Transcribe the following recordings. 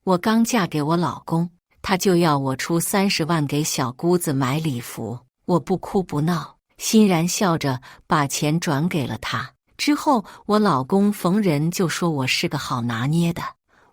我刚嫁给我老公，他就要我出30万给小姑子买礼服，我不哭不闹，欣然笑着把钱转给了他。之后我老公逢人就说我是个好拿捏的。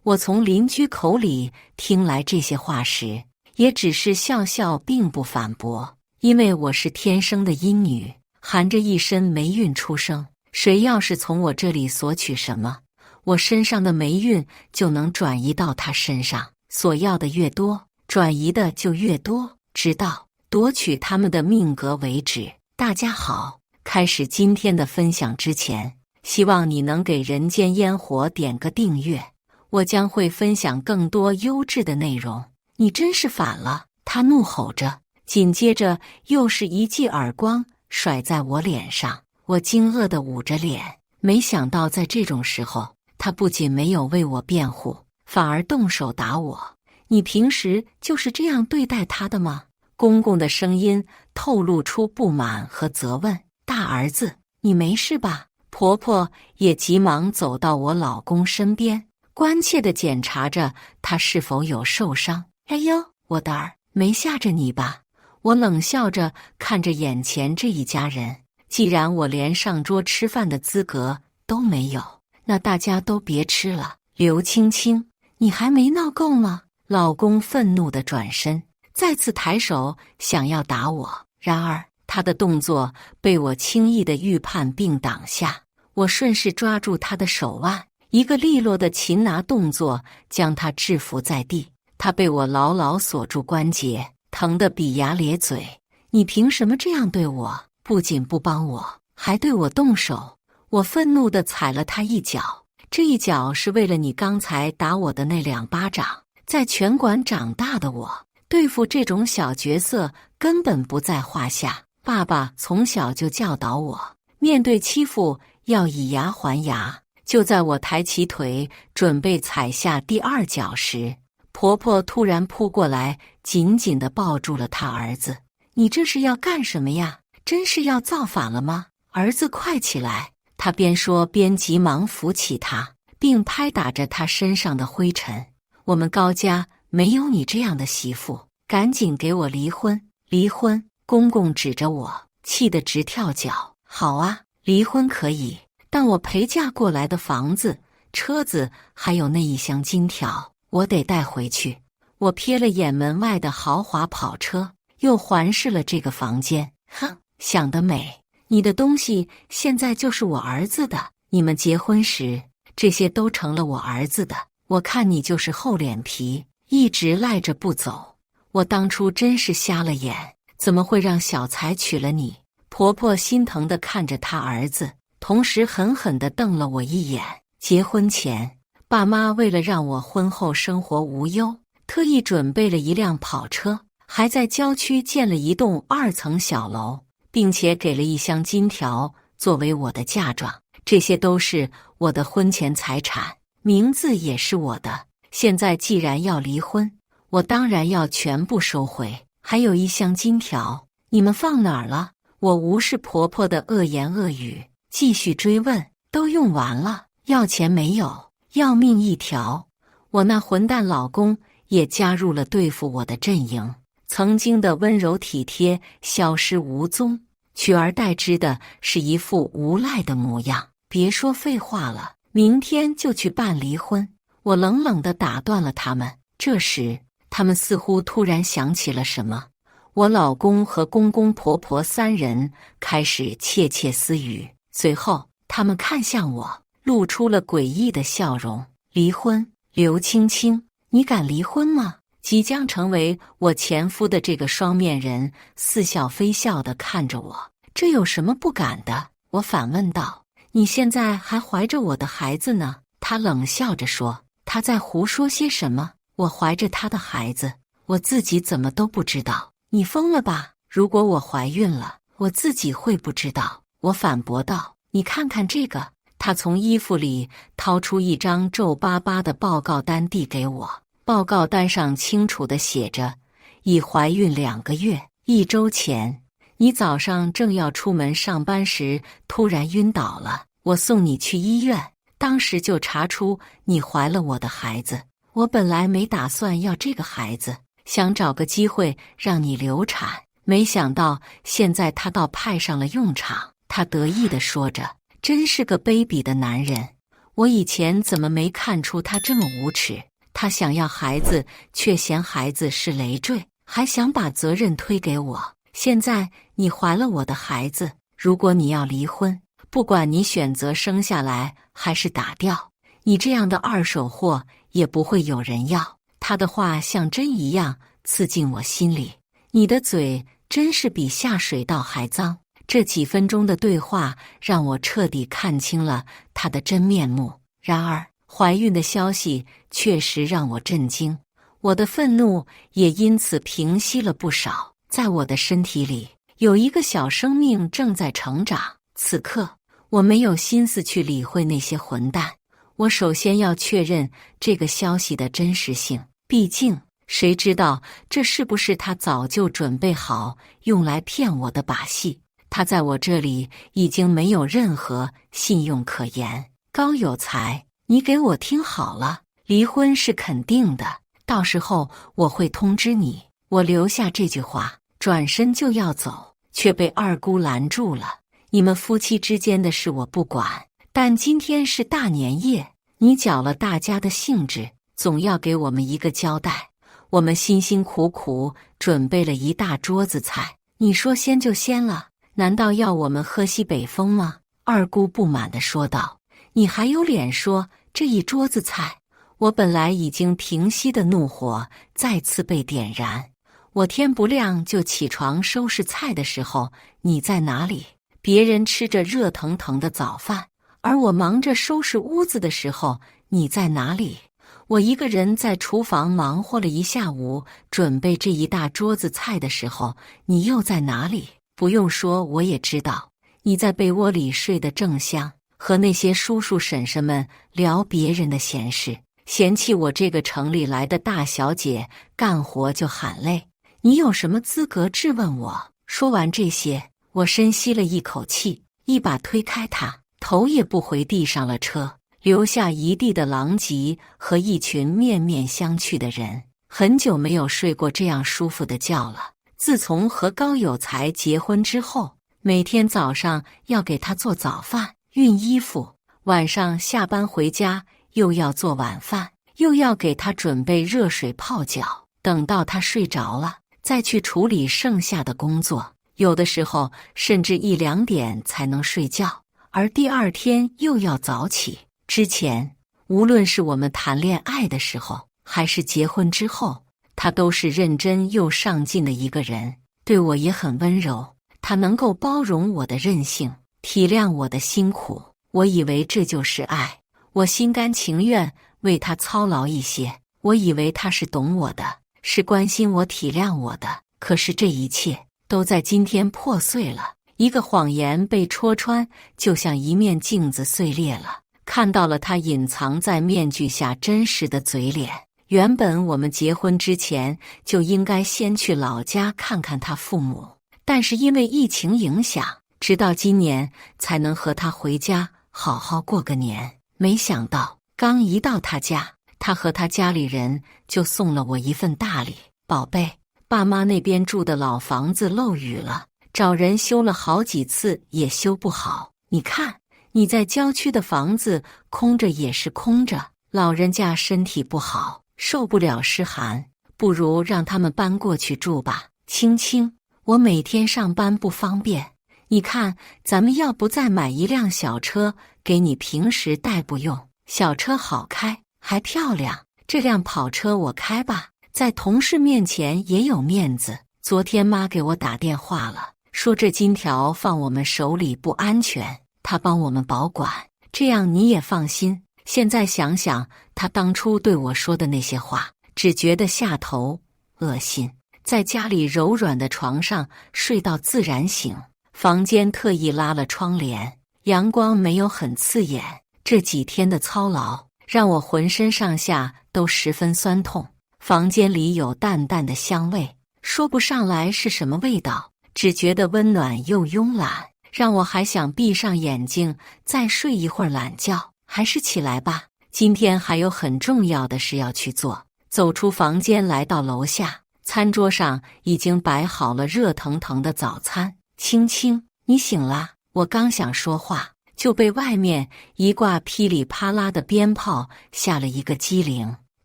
我从邻居口里听来这些话时，也只是笑笑，并不反驳，因为我是天生的阴女，含着一身霉运出生，谁要是从我这里索取什么，我身上的霉运就能转移到他身上，索要的越多，转移的就越多，直到夺取他们的命格为止。大家好，开始今天的分享之前，希望你能给人间烟火点个订阅，我将会分享更多优质的内容。你真是反了！他怒吼着，紧接着又是一记耳光甩在我脸上。我惊愕地捂着脸，没想到在这种时候，他不仅没有为我辩护，反而动手打我。你平时就是这样对待他的吗？公公的声音透露出不满和责问。大儿子，你没事吧？婆婆也急忙走到我老公身边，关切地检查着他是否有受伤。哎呦，我的儿，没吓着你吧？我冷笑着看着眼前这一家人，既然我连上桌吃饭的资格都没有，那大家都别吃了。刘青青，你还没闹够吗？老公愤怒地转身，再次抬手想要打我，然而他的动作被我轻易地预判并挡下。我顺势抓住他的手腕，一个利落的擒拿动作将他制服在地。他被我牢牢锁住关节，疼得比牙咧嘴。你凭什么这样对我？不仅不帮我，还对我动手。我愤怒地踩了他一脚，这一脚是为了你刚才打我的那2巴掌。在拳馆长大的我，对付这种小角色根本不在话下。爸爸从小就教导我，面对欺负要以牙还牙。就在我抬起腿准备踩下第2脚时，婆婆突然扑过来，紧紧地抱住了她儿子。你这是要干什么呀？真是要造反了吗？儿子，快起来！她边说边急忙扶起他，并拍打着他身上的灰尘。我们高家没有你这样的媳妇，赶紧给我离婚！离婚！公公指着我，气得直跳脚。好啊，离婚可以，但我陪嫁过来的房子、车子，还有那一箱金条，我得带回去。我瞥了眼门外的豪华跑车，又环视了这个房间。哼，想得美！你的东西现在就是我儿子的，你们结婚时，这些都成了我儿子的。我看你就是厚脸皮，一直赖着不走。我当初真是瞎了眼，怎么会让小才娶了你？婆婆心疼地看着她儿子，同时狠狠地瞪了我一眼。结婚前，爸妈为了让我婚后生活无忧，特意准备了一辆跑车，还在郊区建了一栋2层小楼，并且给了一箱金条作为我的嫁妆。这些都是我的婚前财产，名字也是我的。现在既然要离婚，我当然要全部收回。还有一箱金条，你们放哪儿了？我无视婆婆的恶言恶语，继续追问。都用完了，要钱没有，要命一条。我那混蛋老公也加入了对付我的阵营，曾经的温柔体贴消失无踪，取而代之的是一副无赖的模样。别说废话了，明天就去办离婚！我冷冷地打断了他们。这时，他们似乎突然想起了什么，我老公和公公婆婆3人开始窃窃私语，随后他们看向我，露出了诡异的笑容。离婚？刘青青，你敢离婚吗？即将成为我前夫的这个双面人似笑非笑地看着我。这有什么不敢的？我反问道。你现在还怀着我的孩子呢？他冷笑着说。他在胡说些什么？我怀着他的孩子，我自己怎么都不知道。你疯了吧？如果我怀孕了，我自己会不知道？我反驳道。你看看这个。他从衣服里掏出一张皱巴巴的报告单递给我，报告单上清楚地写着，已怀孕2个月，1周前，你早上正要出门上班时突然晕倒了，我送你去医院，当时就查出你怀了我的孩子。我本来没打算要这个孩子，想找个机会让你流产，没想到现在他倒派上了用场。”他得意地说着，“真是个卑鄙的男人！我以前怎么没看出他这么无耻？他想要孩子，却嫌孩子是累赘，还想把责任推给我。现在你怀了我的孩子，如果你要离婚，不管你选择生下来还是打掉，你这样的二手货也不会有人要。”他的话像针一样刺进我心里。你的嘴真是比下水道还脏。这几分钟的对话让我彻底看清了他的真面目。然而，怀孕的消息确实让我震惊，我的愤怒也因此平息了不少。在我的身体里，有一个小生命正在成长。此刻，我没有心思去理会那些混蛋。我首先要确认这个消息的真实性，毕竟谁知道这是不是他早就准备好用来骗我的把戏。他在我这里已经没有任何信用可言。高有才，你给我听好了，离婚是肯定的，到时候我会通知你。我留下这句话，转身就要走，却被二姑拦住了。你们夫妻之间的事我不管，但今天是大年夜，你搅了大家的兴致，总要给我们一个交代。我们辛辛苦苦准备了一大桌子菜，你说掀就掀了，难道要我们喝西北风吗？二姑不满地说道。你还有脸说这一桌子菜？我本来已经平息的怒火再次被点燃。我天不亮就起床收拾菜的时候，你在哪里？别人吃着热腾腾的早饭，而我忙着收拾屋子的时候，你在哪里？我一个人在厨房忙活了一下午，准备这一大桌子菜的时候，你又在哪里？不用说，我也知道，你在被窝里睡得正香，和那些叔叔婶婶们聊别人的闲事，嫌弃我这个城里来的大小姐干活就喊累。你有什么资格质问我？说完这些，我深吸了一口气，一把推开他，头也不回地上了车，留下一地的狼藉和一群面面相觑的人。很久没有睡过这样舒服的觉了。自从和高有才结婚之后，每天早上要给他做早饭、熨衣服，晚上下班回家又要做晚饭，又要给他准备热水泡脚，等到他睡着了，再去处理剩下的工作。有的时候甚至1、2点才能睡觉，而第二天又要早起。之前，无论是我们谈恋爱的时候，还是结婚之后，他都是认真又上进的一个人，对我也很温柔。他能够包容我的任性，体谅我的辛苦，我以为这就是爱。我心甘情愿为他操劳一些，我以为他是懂我的，是关心我、体谅我的。可是这一切都在今天破碎了。一个谎言被戳穿，就像一面镜子碎裂了，看到了他隐藏在面具下真实的嘴脸。原本我们结婚之前就应该先去老家看看他父母，但是因为疫情影响，直到今年才能和他回家好好过个年。没想到刚一到他家，他和他家里人就送了我一份大礼。宝贝，爸妈那边住的老房子漏雨了，找人修了好几次也修不好。你看，你在郊区的房子空着也是空着，老人家身体不好，受不了湿寒，不如让他们搬过去住吧。青青，我每天上班不方便，你看咱们要不再买一辆小车给你平时代步用，小车好开还漂亮，这辆跑车我开吧，在同事面前也有面子。昨天妈给我打电话了，说这金条放我们手里不安全，她帮我们保管，这样你也放心。现在想想他当初对我说的那些话，只觉得下头恶心。在家里柔软的床上睡到自然醒，房间特意拉了窗帘，阳光没有很刺眼。这几天的操劳让我浑身上下都十分酸痛。房间里有淡淡的香味，说不上来是什么味道，只觉得温暖又慵懒，让我还想闭上眼睛再睡一会儿懒觉。还是起来吧，今天还有很重要的事要去做。走出房间，来到楼下，餐桌上已经摆好了热腾腾的早餐。青青，你醒啦！我刚想说话，就被外面一挂噼里啪啦的鞭炮吓了一个激灵，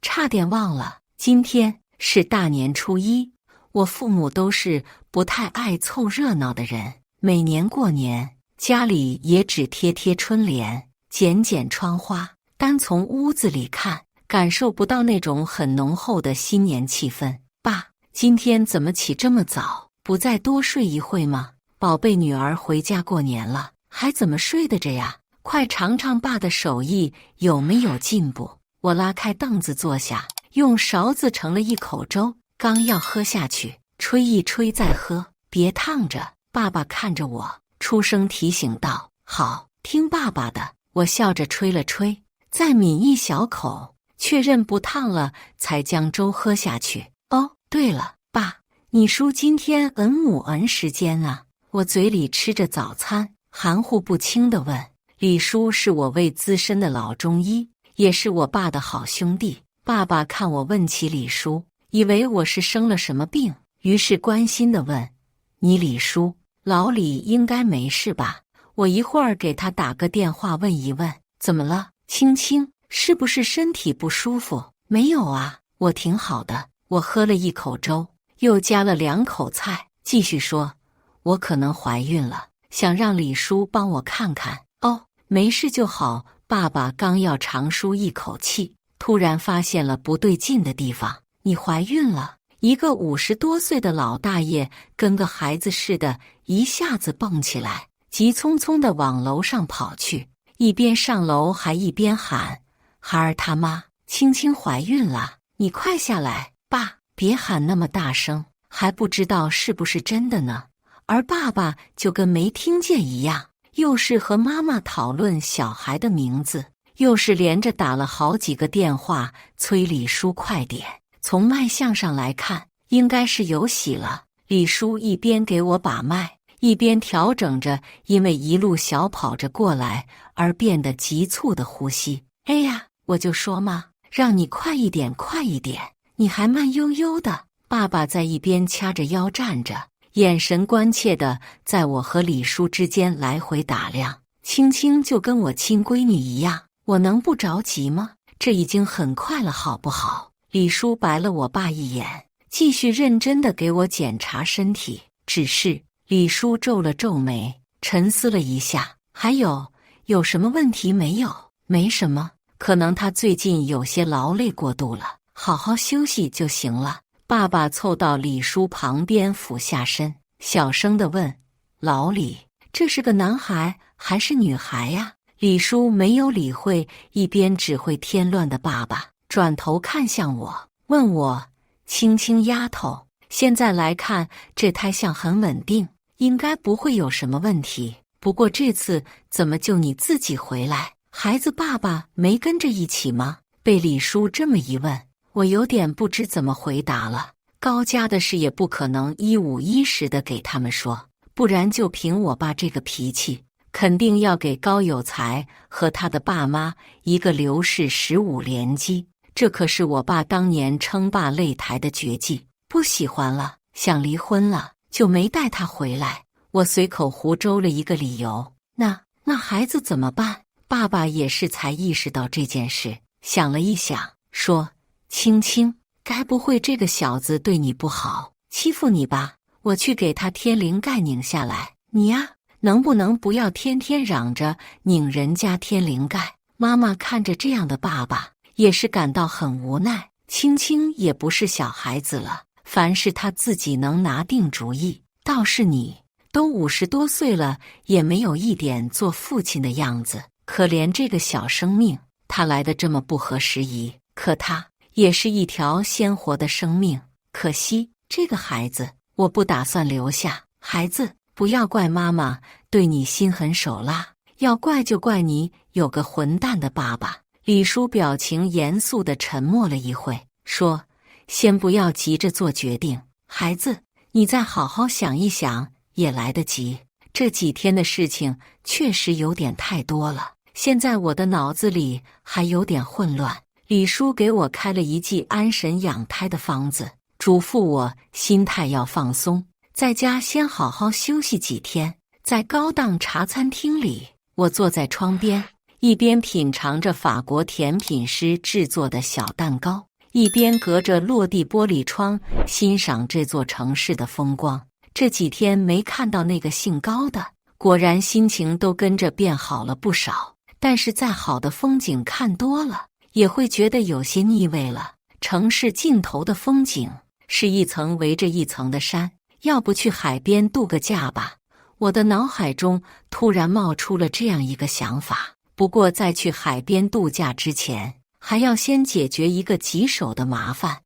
差点忘了，今天是大年初一。我父母都是不太爱凑热闹的人，每年过年，家里也只贴春联，剪窗花，单从屋子里看，感受不到那种很浓厚的新年气氛。爸，今天怎么起这么早？不再多睡一会吗？宝贝女儿回家过年了，还怎么睡得着呀？快尝尝爸的手艺有没有进步。我拉开凳子坐下，用勺子盛了一口粥，刚要喝下去，吹一吹再喝，别烫着。爸爸看着我，出声提醒道：好，听爸爸的。我笑着吹了吹，再抿一小口，确认不烫了，才将粥喝下去。哦，对了，爸，你叔今天母时间啊？我嘴里吃着早餐，含糊不清地问。李叔是我位资深的老中医，也是我爸的好兄弟。爸爸看我问起李叔，以为我是生了什么病，于是关心地问：你李叔，老李应该没事吧？我一会儿给他打个电话问一问。怎么了，青青？是不是身体不舒服？没有啊，我挺好的。我喝了一口粥，又加了2口菜，继续说：我可能怀孕了，想让李叔帮我看看。哦，没事就好。爸爸刚要长舒一口气，突然发现了不对劲的地方。你怀孕了？一个50多岁的老大爷跟个孩子似的，一下子蹦起来，急匆匆地往楼上跑去，一边上楼还一边喊：孩儿他妈，青青怀孕了，你快下来！爸，别喊那么大声，还不知道是不是真的呢。而爸爸就跟没听见一样，又是和妈妈讨论小孩的名字，又是连着打了好几个电话催李叔快点。从脉象上来看，应该是有喜了。李叔一边给我把脉，一边调整着因为一路小跑着过来而变得急促的呼吸。哎呀，我就说嘛，让你快一点，快一点，你还慢悠悠的。爸爸在一边掐着腰站着，眼神关切地在我和李叔之间来回打量。青青就跟我亲闺女一样，我能不着急吗？这已经很快了，好不好？李叔白了我爸一眼，继续认真地给我检查身体。只是李叔皱了皱眉，沉思了一下，还有什么问题没有？没什么，可能他最近有些劳累过度了，好好休息就行了。爸爸凑到李叔旁边俯下身，小声地问：老李，这是个男孩还是女孩呀？李叔没有理会一边只会添乱的爸爸，转头看向我，问我：青青丫头，现在来看这胎相很稳定，应该不会有什么问题。不过这次怎么就你自己回来，孩子爸爸没跟着一起吗？被李叔这么一问，我有点不知怎么回答了。高家的事也不可能一五一十的给他们说，不然就凭我爸这个脾气，肯定要给高有才和他的爸妈一个刘氏15连击。这可是我爸当年称霸擂台的绝技。不喜欢了，想离婚了，就没带他回来。我随口胡诌了一个理由。那孩子怎么办？爸爸也是才意识到这件事，想了一想，说：青青，该不会这个小子对你不好，欺负你吧？我去给他天灵盖拧下来。你呀，能不能不要天天嚷着拧人家天灵盖？妈妈看着这样的爸爸，也是感到很无奈。青青也不是小孩子了，凡事他自己能拿定主意。倒是你，都50多岁了，也没有一点做父亲的样子。可怜这个小生命，他来得这么不合时宜。可他也是一条鲜活的生命，可惜这个孩子，我不打算留下。孩子，不要怪妈妈对你心狠手辣，要怪就怪你有个混蛋的爸爸。李叔表情严肃地沉默了一会，说：先不要急着做决定，孩子，你再好好想一想也来得及。这几天的事情确实有点太多了，现在我的脑子里还有点混乱。李叔给我开了一剂安神养胎的方子，嘱咐我心态要放松，在家先好好休息几天。在高档茶餐厅里，我坐在窗边，一边品尝着法国甜品师制作的小蛋糕，一边隔着落地玻璃窗欣赏这座城市的风光。这几天没看到那个姓高的，果然心情都跟着变好了不少。但是再好的风景看多了，也会觉得有些腻味了。城市尽头的风景是一层围着一层的山，要不去海边度个假吧？我的脑海中突然冒出了这样一个想法。不过在去海边度假之前，还要先解决一个棘手的麻烦。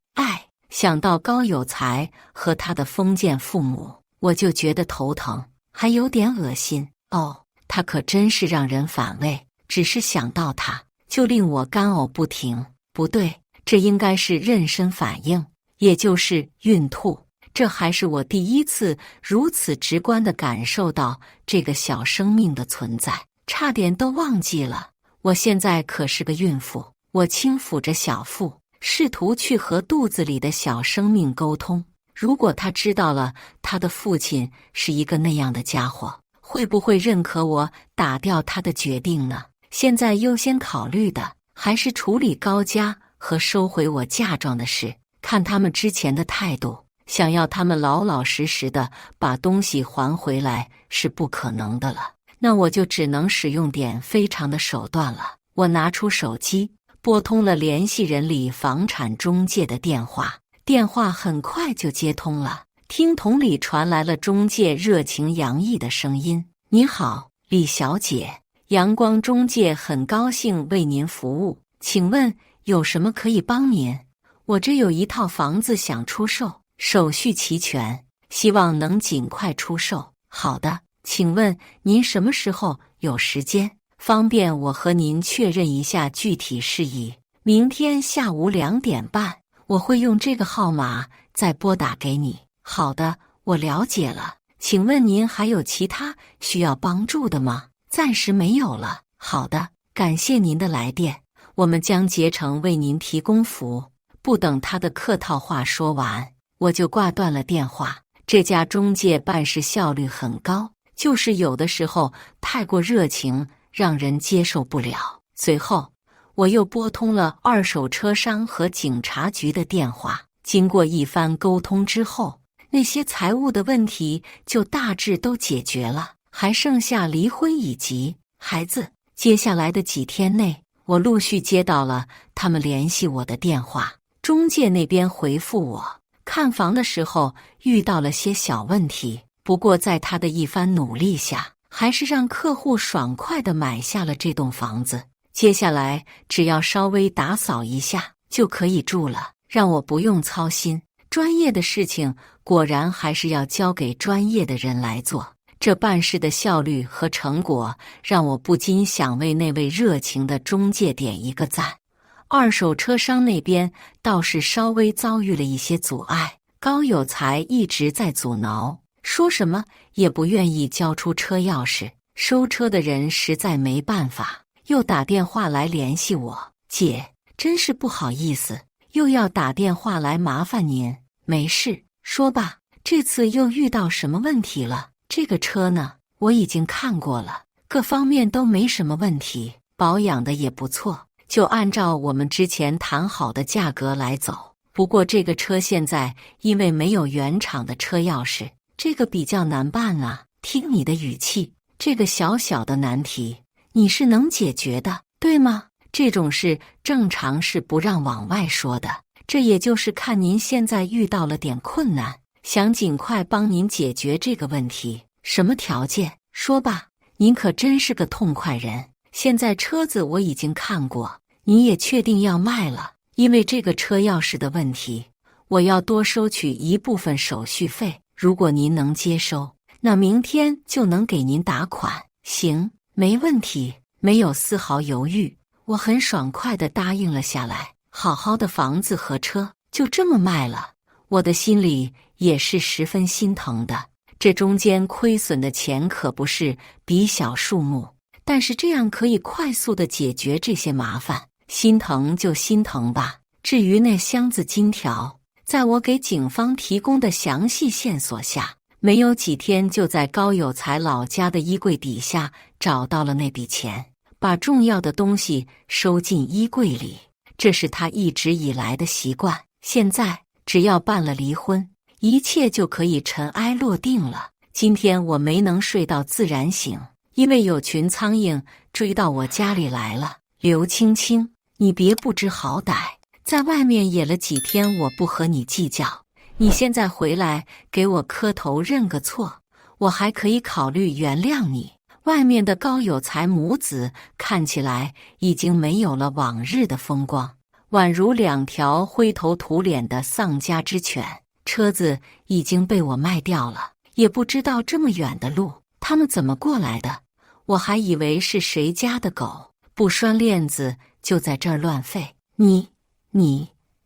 想到高有才和他的封建父母，我就觉得头疼，还有点恶心。他可真是让人反胃，只是想到他就令我干呕不停。不对，这应该是妊娠反应，也就是孕吐。这还是我第一次如此直观地感受到这个小生命的存在，差点都忘记了。我现在可是个孕妇。我轻抚着小腹，试图去和肚子里的小生命沟通。如果他知道了他的父亲是一个那样的家伙，会不会认可我打掉他的决定呢？现在优先考虑的还是处理高家和收回我嫁妆的事。看他们之前的态度，想要他们老老实实的把东西还回来是不可能的了。那我就只能使用点非常的手段了。我拿出手机，拨通了联系人里房产中介的电话，电话很快就接通了。听筒里传来了中介热情洋溢的声音：“你好，李小姐，阳光中介很高兴为您服务，请问有什么可以帮您？我这有一套房子想出售，手续齐全，希望能尽快出售。”“好的，请问您什么时候有时间？方便我和您确认一下具体事宜。”“明天下午2点半，我会用这个号码再拨打给你。”“好的，我了解了。请问您还有其他需要帮助的吗？”“暂时没有了。”“好的，感谢您的来电，我们将竭诚为您提供服务。”不等他的客套话说完，我就挂断了电话。这家中介办事效率很高，就是有的时候太过热情，让人接受不了。随后，我又拨通了二手车商和警察局的电话。经过一番沟通之后，那些财务的问题就大致都解决了，还剩下离婚以及孩子。接下来的几天内，我陆续接到了他们联系我的电话。中介那边回复我，看房的时候遇到了些小问题，不过在他的一番努力下，还是让客户爽快地买下了这栋房子。接下来只要稍微打扫一下就可以住了，让我不用操心。专业的事情果然还是要交给专业的人来做。这办事的效率和成果让我不禁想为那位热情的中介点一个赞。二手车商那边倒是稍微遭遇了一些阻碍，高有才一直在阻挠，说什么也不愿意交出车钥匙。收车的人实在没办法，又打电话来联系我：“姐，真是不好意思，又要打电话来麻烦您。”“没事，说吧，这次又遇到什么问题了？”“这个车呢，我已经看过了，各方面都没什么问题，保养的也不错，就按照我们之前谈好的价格来走。不过这个车现在因为没有原厂的车钥匙，这个比较难办啊。听你的语气，这个小小的难题你是能解决的，对吗？这种事正常是不让往外说的，这也就是看您现在遇到了点困难，想尽快帮您解决这个问题。什么条件？说吧，您可真是个痛快人。现在车子我已经看过，你也确定要卖了。因为这个车钥匙的问题，我要多收取一部分手续费，如果您能接收，那明天就能给您打款。行，没问题。没有丝毫犹豫，我很爽快地答应了下来。好好的房子和车就这么卖了，我的心里也是十分心疼的。这中间亏损的钱可不是笔小数目，但是这样可以快速地解决这些麻烦，心疼就心疼吧。至于那箱子金条，在我给警方提供的详细线索下，没有几天就在高有才老家的衣柜底下找到了那笔钱，把重要的东西收进衣柜里，这是他一直以来的习惯。现在只要办了离婚，一切就可以尘埃落定了。今天我没能睡到自然醒，因为有群苍蝇追到我家里来了。刘青青，你别不知好歹，在外面野了几天，我不和你计较。你现在回来给我磕头认个错，我还可以考虑原谅你。外面的高有才母子看起来已经没有了往日的风光，宛如两条灰头土脸的丧家之犬。车子已经被我卖掉了，也不知道这么远的路他们怎么过来的，我还以为是谁家的狗不拴链子就在这儿乱吠。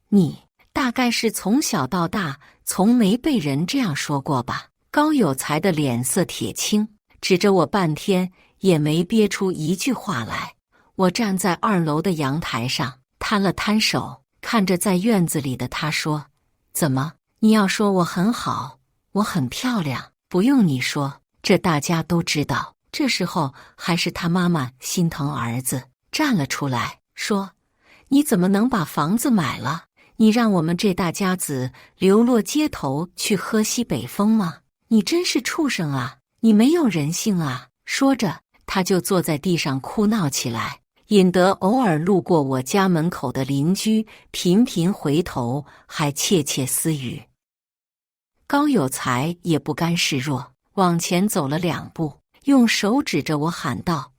你大概是从小到大从没被人这样说过吧？高有才的脸色铁青，指着我半天也没憋出一句话来。我站在2楼的阳台上，摊了摊手，看着在院子里的他说：怎么，你要说我很好，我很漂亮，不用你说，这大家都知道。这时候还是他妈妈心疼儿子，站了出来说：你怎么能把房子买了？你让我们这大家子流落街头去喝西北风吗？你真是畜生啊！你没有人性啊！说着，他就坐在地上哭闹起来，引得偶尔路过我家门口的邻居频频回头，还窃窃私语。高有才也不甘示弱，往前走了2步，用手指着我喊道：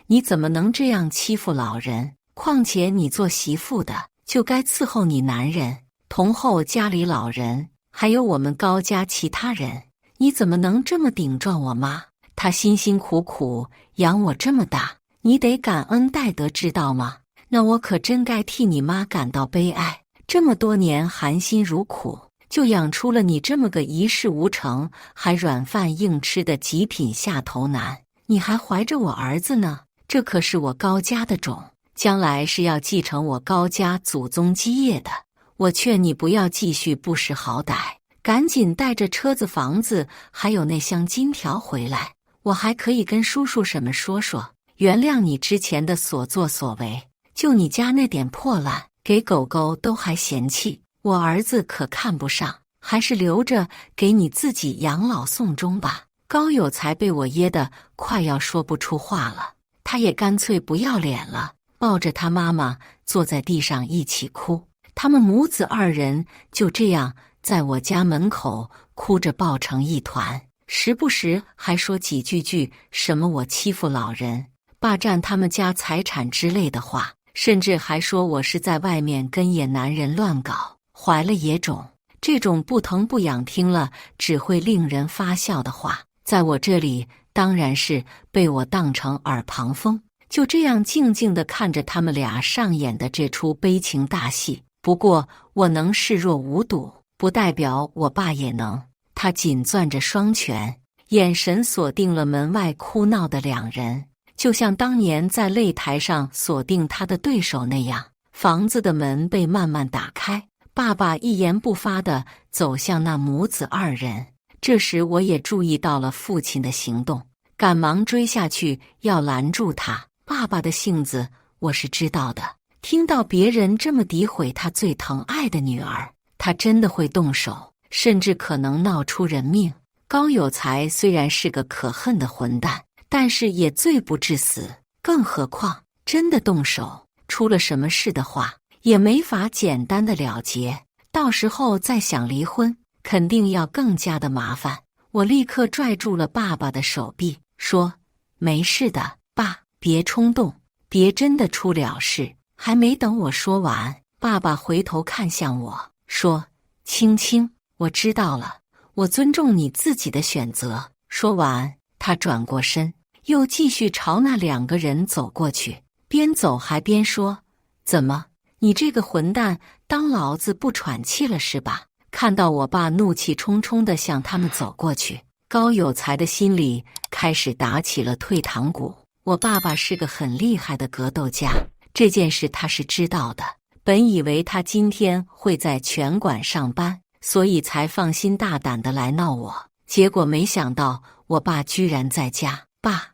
你怎么能这样欺负老人？况且你做媳妇的就该伺候你男人，同候家里老人，还有我们高家其他人，你怎么能这么顶撞我妈？她辛辛苦苦养我这么大，你得感恩戴德，知道吗？那我可真该替你妈感到悲哀，这么多年含辛茹苦，就养出了你这么个一事无成还软饭硬吃的极品下头男。你还怀着我儿子呢，这可是我高家的种，将来是要继承我高家祖宗基业的。我劝你不要继续不识好歹，赶紧带着车子房子还有那箱金条回来，我还可以跟叔叔婶们说说，原谅你之前的所作所为。就你家那点破烂，给狗狗都还嫌弃，我儿子可看不上，还是留着给你自己养老送终吧。高有才被我噎得快要说不出话了，他也干脆不要脸了，抱着他妈妈坐在地上一起哭。他们母子2人就这样在我家门口哭着抱成一团，时不时还说几句什么我欺负老人，霸占他们家财产之类的话，甚至还说我是在外面跟野男人乱搞，怀了野种。这种不疼不痒，听了只会令人发笑的话，在我这里当然是被我当成耳旁风，就这样静静地看着他们俩上演的这出悲情大戏。不过我能视若无睹，不代表我爸也能。他紧攥着双拳，眼神锁定了门外哭闹的2人，就像当年在擂台上锁定他的对手那样。房子的门被慢慢打开，爸爸一言不发地走向那母子2人。这时我也注意到了父亲的行动，赶忙追下去要拦住他。爸爸的性子我是知道的，听到别人这么诋毁他最疼爱的女儿，他真的会动手，甚至可能闹出人命。高有才虽然是个可恨的混蛋，但是也罪不至死，更何况真的动手，出了什么事的话，也没法简单的了结，到时候再想离婚，肯定要更加的麻烦。我立刻拽住了爸爸的手臂，说：没事的，爸，别冲动，别真的出了事。还没等我说完，爸爸回头看向我，说：青青，我知道了，我尊重你自己的选择。说完，他转过身，又继续朝那2个人走过去，边走还边说：怎么，你这个混蛋，当老子不喘气了是吧？看到我爸怒气冲冲地向他们走过去，高有才的心里开始打起了退堂鼓。我爸爸是个很厉害的格斗家，这件事他是知道的。本以为他今天会在拳馆上班，所以才放心大胆的来闹我。结果没想到我爸居然在家。爸，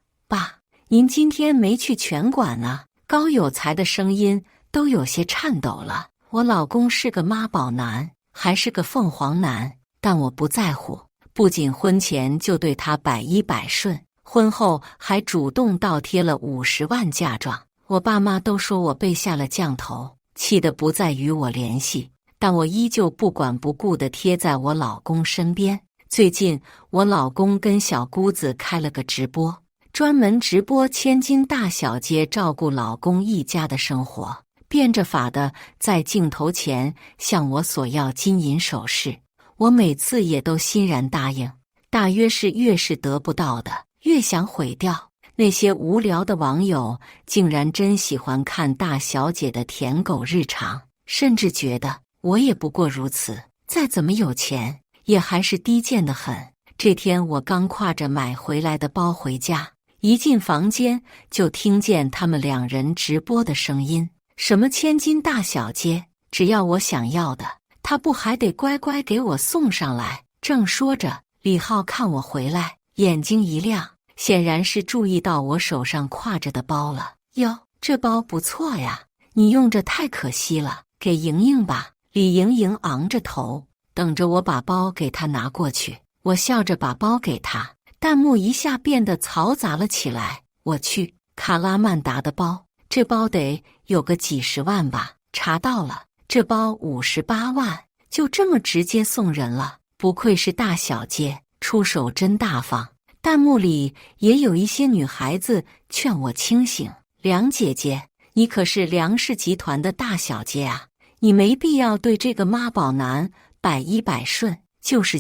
您今天没去拳馆啊？高有才的声音都有些颤抖了。我老公是个妈宝男，还是个凤凰男，但我不在乎。不仅婚前就对他百依百顺，婚后还主动倒贴了50万嫁妆。我爸妈都说我背下了降头，气得不再与我联系，但我依旧不管不顾地贴在我老公身边。最近我老公跟小姑子开了个直播，专门直播千金大小姐照顾老公一家的生活，变着法的在镜头前向我索要金银首饰。我每次也都欣然答应，大约是越是得不到的，越想毁掉。那些无聊的网友竟然真喜欢看大小姐的舔狗日常，甚至觉得我也不过如此，再怎么有钱也还是低贱得很。这天我刚挎着买回来的包回家，一进房间就听见他们2人直播的声音，什么千金大小姐，只要我想要的，他不还得乖乖给我送上来？正说着，李浩看我回来，眼睛一亮，显然是注意到我手上挎着的包了。哟，这包不错呀，你用着太可惜了，给莹莹吧。李莹莹昂着头，等着我把包给她拿过去。我笑着把包给她，弹幕一下变得嘈杂了起来。我去，卡拉曼达的包，这包得有个几十万吧？查到了，这包58万，就这么直接送人了。不愧是大小姐，出手真大方。弹幕里也有一些女孩子劝我清醒，梁姐姐，你可是梁氏集团的大小姐啊，你没必要对这个妈宝男百依百顺。就是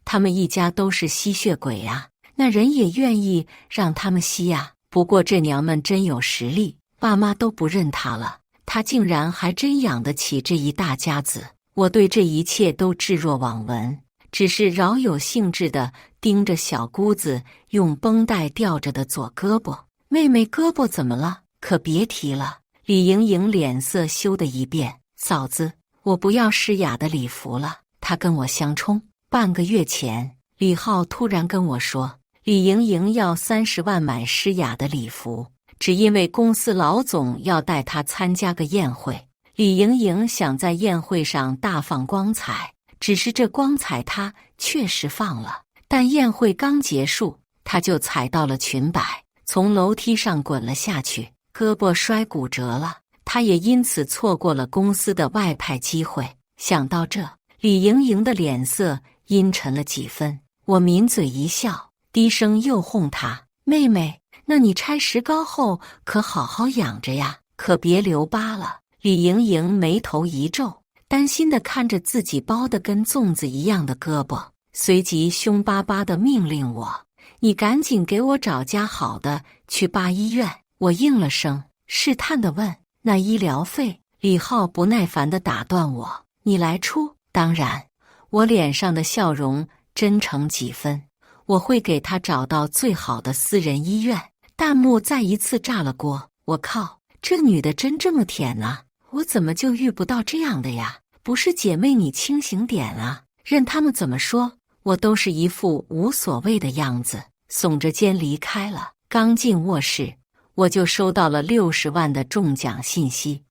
他们一家都是吸血鬼啊，那人也愿意让他们吸啊。不过这娘们真有实力，爸妈都不认她了，她竟然还真养得起这一大家子。我对这一切都置若罔闻，只是饶有兴致地盯着小姑子用绷带吊着的左胳膊。妹妹胳膊怎么了？可别提了。李莹莹脸色羞得一变，嫂子，我不要诗雅的礼服了。她跟我相冲。半个月前，李浩突然跟我说，李莹莹要30万买诗雅的礼服，只因为公司老总要带她参加个宴会。李莹莹想在宴会上大放光彩，只是这光彩她确实放了，但宴会刚结束，她就踩到了裙摆，从楼梯上滚了下去，胳膊摔骨折了。她也因此错过了公司的外派机会。想到这，李莹莹的脸色阴沉了几分。我抿嘴一笑，低声又哄她：妹妹，那你拆石膏后可好好养着呀，可别留疤了。李莹莹眉头一皱，担心地看着自己包得跟粽子一样的胳膊，随即凶巴巴地命令我：你赶紧给我找家好的去扒医院。我应了声，试探地问：那医疗费？李浩不耐烦地打断我：你来出。当然。我脸上的笑容真诚几分，我会给他找到最好的私人医院。弹幕再一次炸了锅，我靠，这女的真这么舔啊，我怎么就遇不到这样的呀？不是姐妹你清醒点啊，任他们怎么说，我都是一副无所谓的样子，耸着肩离开了。刚进卧室，我就收到了60万的中奖信息，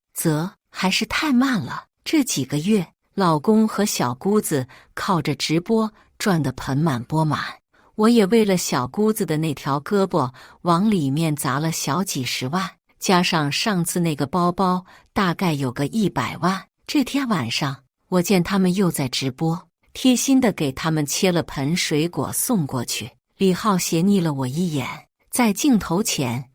还是太慢了。这几个月老公和小姑子靠着直播赚得盆满钵满，我也为了小姑子的那条胳膊往里面砸了小几十万，加上上次那个包包大概有个100万。这天晚上我见他们又在直播，贴心的给他们切了盆水果送过去。李浩斜睨了我一眼，在镜头前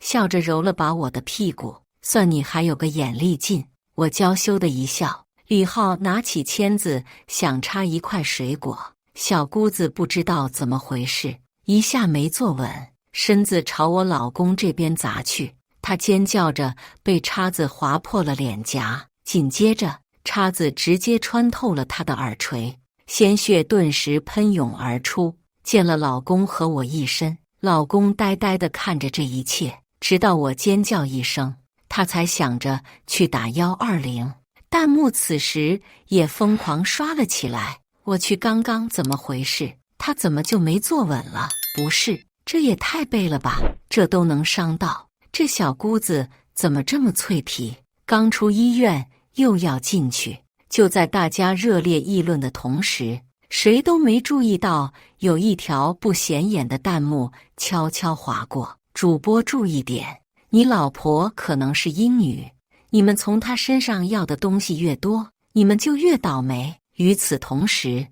笑着揉了把我的屁股，算你还有个眼力劲。我娇羞的一笑。李浩拿起签子想插一块水果，小姑子不知道怎么回事，一下没坐稳，身子朝我老公这边砸去。她尖叫着被叉子划破了脸颊，紧接着叉子直接穿透了她的耳垂，鲜血顿时喷涌而出，溅了老公和我一身。老公呆呆地看着这一切，直到我尖叫一声，他才想着去打120。弹幕此时也疯狂刷了起来。我去，刚刚怎么回事？他怎么就没坐稳了？不是，这也太背了吧，这都能伤到。这小姑子怎么这么脆皮？刚出医院又要进去。就在大家热烈议论的同时，谁都没注意到有一条不显眼的弹幕悄悄划过：主播注意点，你老婆可能是阴女，你们从她身上要的东西越多，你们就越倒霉。与此同时，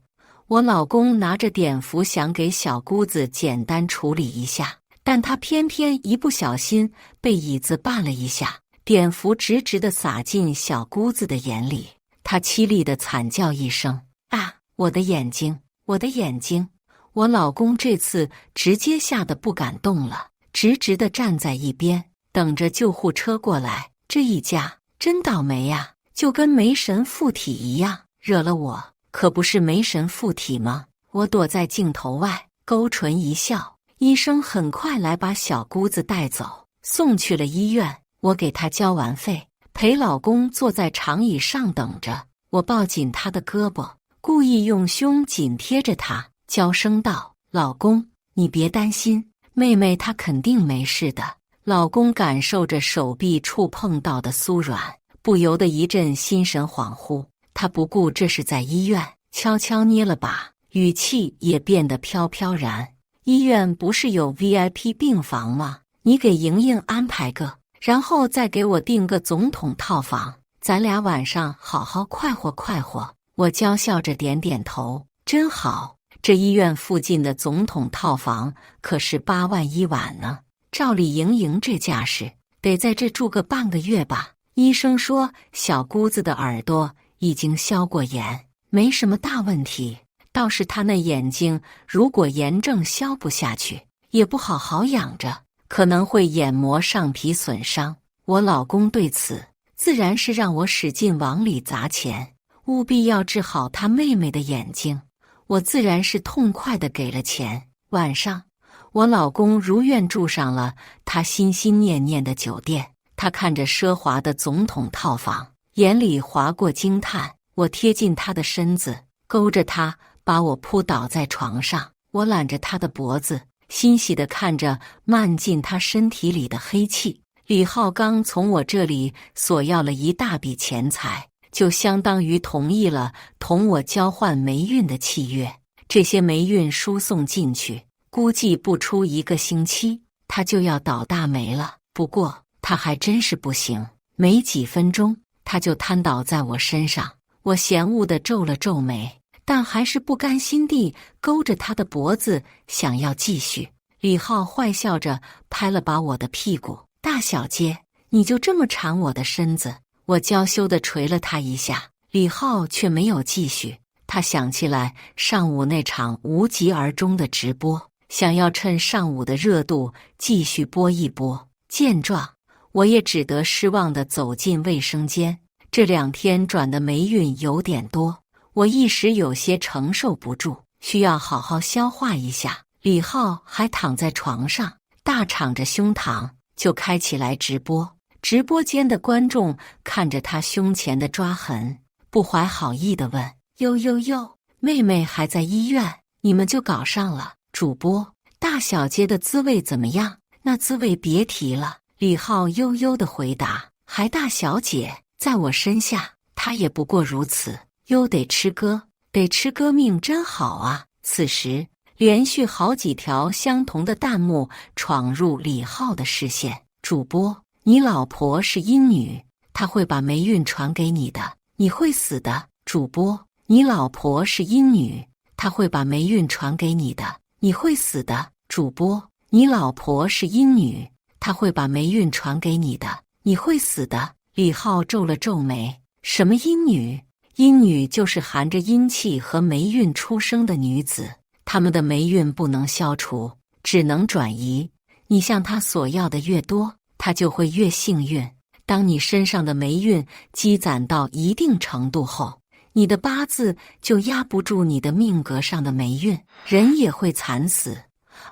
我老公拿着碘伏想给小姑子简单处理一下，但他偏偏一不小心被椅子绊了一下，碘伏直直地洒进小姑子的眼里。她凄厉地惨叫一声：啊，我的眼睛，我的眼睛！我老公这次直接吓得不敢动了，直直地站在一边，等着救护车过来。这一家真倒霉呀，就跟梅神附体一样，惹了我可不是梅神附体吗？我躲在镜头外，勾唇一笑。医生很快来把小姑子带走，送去了医院。我给她交完费，陪老公坐在长椅上等着。我抱紧他的胳膊，故意用胸紧贴着他，娇声道：老公，你别担心，妹妹她肯定没事的。老公感受着手臂触碰到的酥软，不由得一阵心神恍惚。他不顾这是在医院，悄悄捏了把，语气也变得飘飘然。医院不是有 VIP 病房吗？你给莹莹安排个，然后再给我订个总统套房，咱俩晚上好好快活快活。我娇笑着点点头，真好。这医院附近的总统套房可是8万1晚呢。照理莹莹这架势，得在这住个半个月吧。医生说小姑子的耳朵已经消过炎，没什么大问题。倒是她那眼睛，如果炎症消不下去，也不好好养着，可能会眼膜上皮损伤。我老公对此自然是让我使劲往里砸钱，务必要治好他妹妹的眼睛。我自然是痛快地给了钱。晚上，我老公如愿住上了他心心念念的酒店。他看着奢华的总统套房，眼里划过惊叹。我贴近他的身子，勾着他，把我扑倒在床上。我揽着他的脖子，欣喜地看着漫进他身体里的黑气。李浩刚从我这里索要了一大笔钱财，就相当于同意了同我交换霉运的契约。这些霉运输送进去，估计不出1个星期，他就要倒大霉了。不过他还真是不行，没几分钟他就瘫倒在我身上。我嫌恶地皱了皱眉，但还是不甘心地勾着他的脖子，想要继续。李浩坏笑着拍了把我的屁股：大小姐，你就这么馋我的身子？我娇羞地捶了他一下，李浩却没有继续。他想起来上午那场无疾而终的直播，想要趁上午的热度继续播一播。见状，我也只得失望地走进卫生间。这2天转的霉运有点多，我一时有些承受不住，需要好好消化一下。李浩还躺在床上，大敞着胸膛，就开起来直播。直播间的观众看着他胸前的抓痕，不怀好意地问：哟哟哟，妹妹还在医院，你们就搞上了？主播，大小姐的滋味怎么样？那滋味别提了。李浩悠悠地回答：还大小姐在我身下，她也不过如此。哟，得吃哥命真好啊！此时，连续好几条相同的弹幕闯入李浩的视线。主播，你老婆是阴女，她会把霉运传给你的，你会死的。主播，你老婆是阴女，她会把霉运传给你的，你会死的。主播，你老婆是阴女，她会把霉运传给你的，你会死的。李浩皱了皱眉：什么阴女？阴女就是含着阴气和霉运出生的女子，她们的霉运不能消除，只能转移。你向她索要的越多，她就会越幸运。当你身上的霉运积攒到一定程度后，你的八字就压不住你的命格上的霉运，人也会惨死。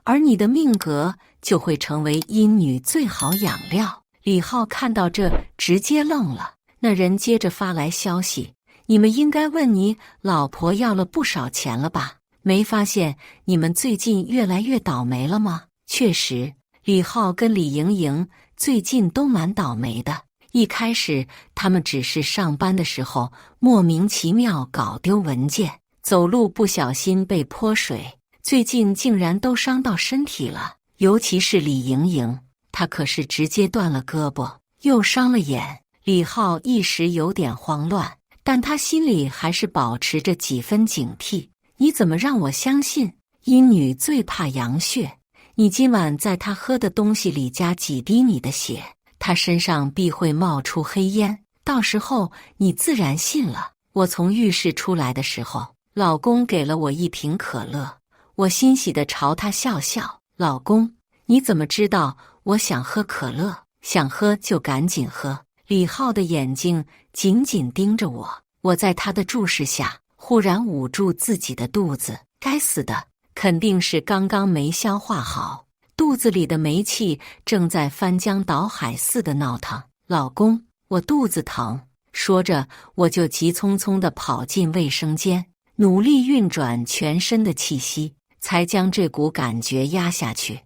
而你的命格就会成为阴女最好养料。李浩看到这，直接愣了。那人接着发来消息：你们应该问你老婆要了不少钱了吧？没发现你们最近越来越倒霉了吗？确实，李浩跟李莹莹最近都蛮倒霉的。一开始他们只是上班的时候莫名其妙搞丢文件，走路不小心被泼水，最近竟然都伤到身体了。尤其是李莹莹，她可是直接断了胳膊，又伤了眼。李浩一时有点慌乱，但他心里还是保持着几分警惕。你怎么让我相信阴女最怕阳血？你今晚在她喝的东西里加几滴你的血，她身上必会冒出黑烟，到时候你自然信了。我从浴室出来的时候，老公给了我一瓶可乐，我欣喜地朝他笑笑。老公，你怎么知道我想喝可乐？想喝就赶紧喝。李浩的眼睛紧紧盯着我，我在他的注视下忽然捂住自己的肚子。该死的，肯定是刚刚没消化好，肚子里的煤气正在翻江倒海似的闹腾。老公，我肚子疼。说着，我就急匆匆地跑进卫生间，努力运转全身的气息，才将这股感觉压下去。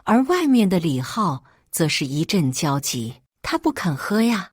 而外面的李浩则是一阵焦急，他不肯喝呀。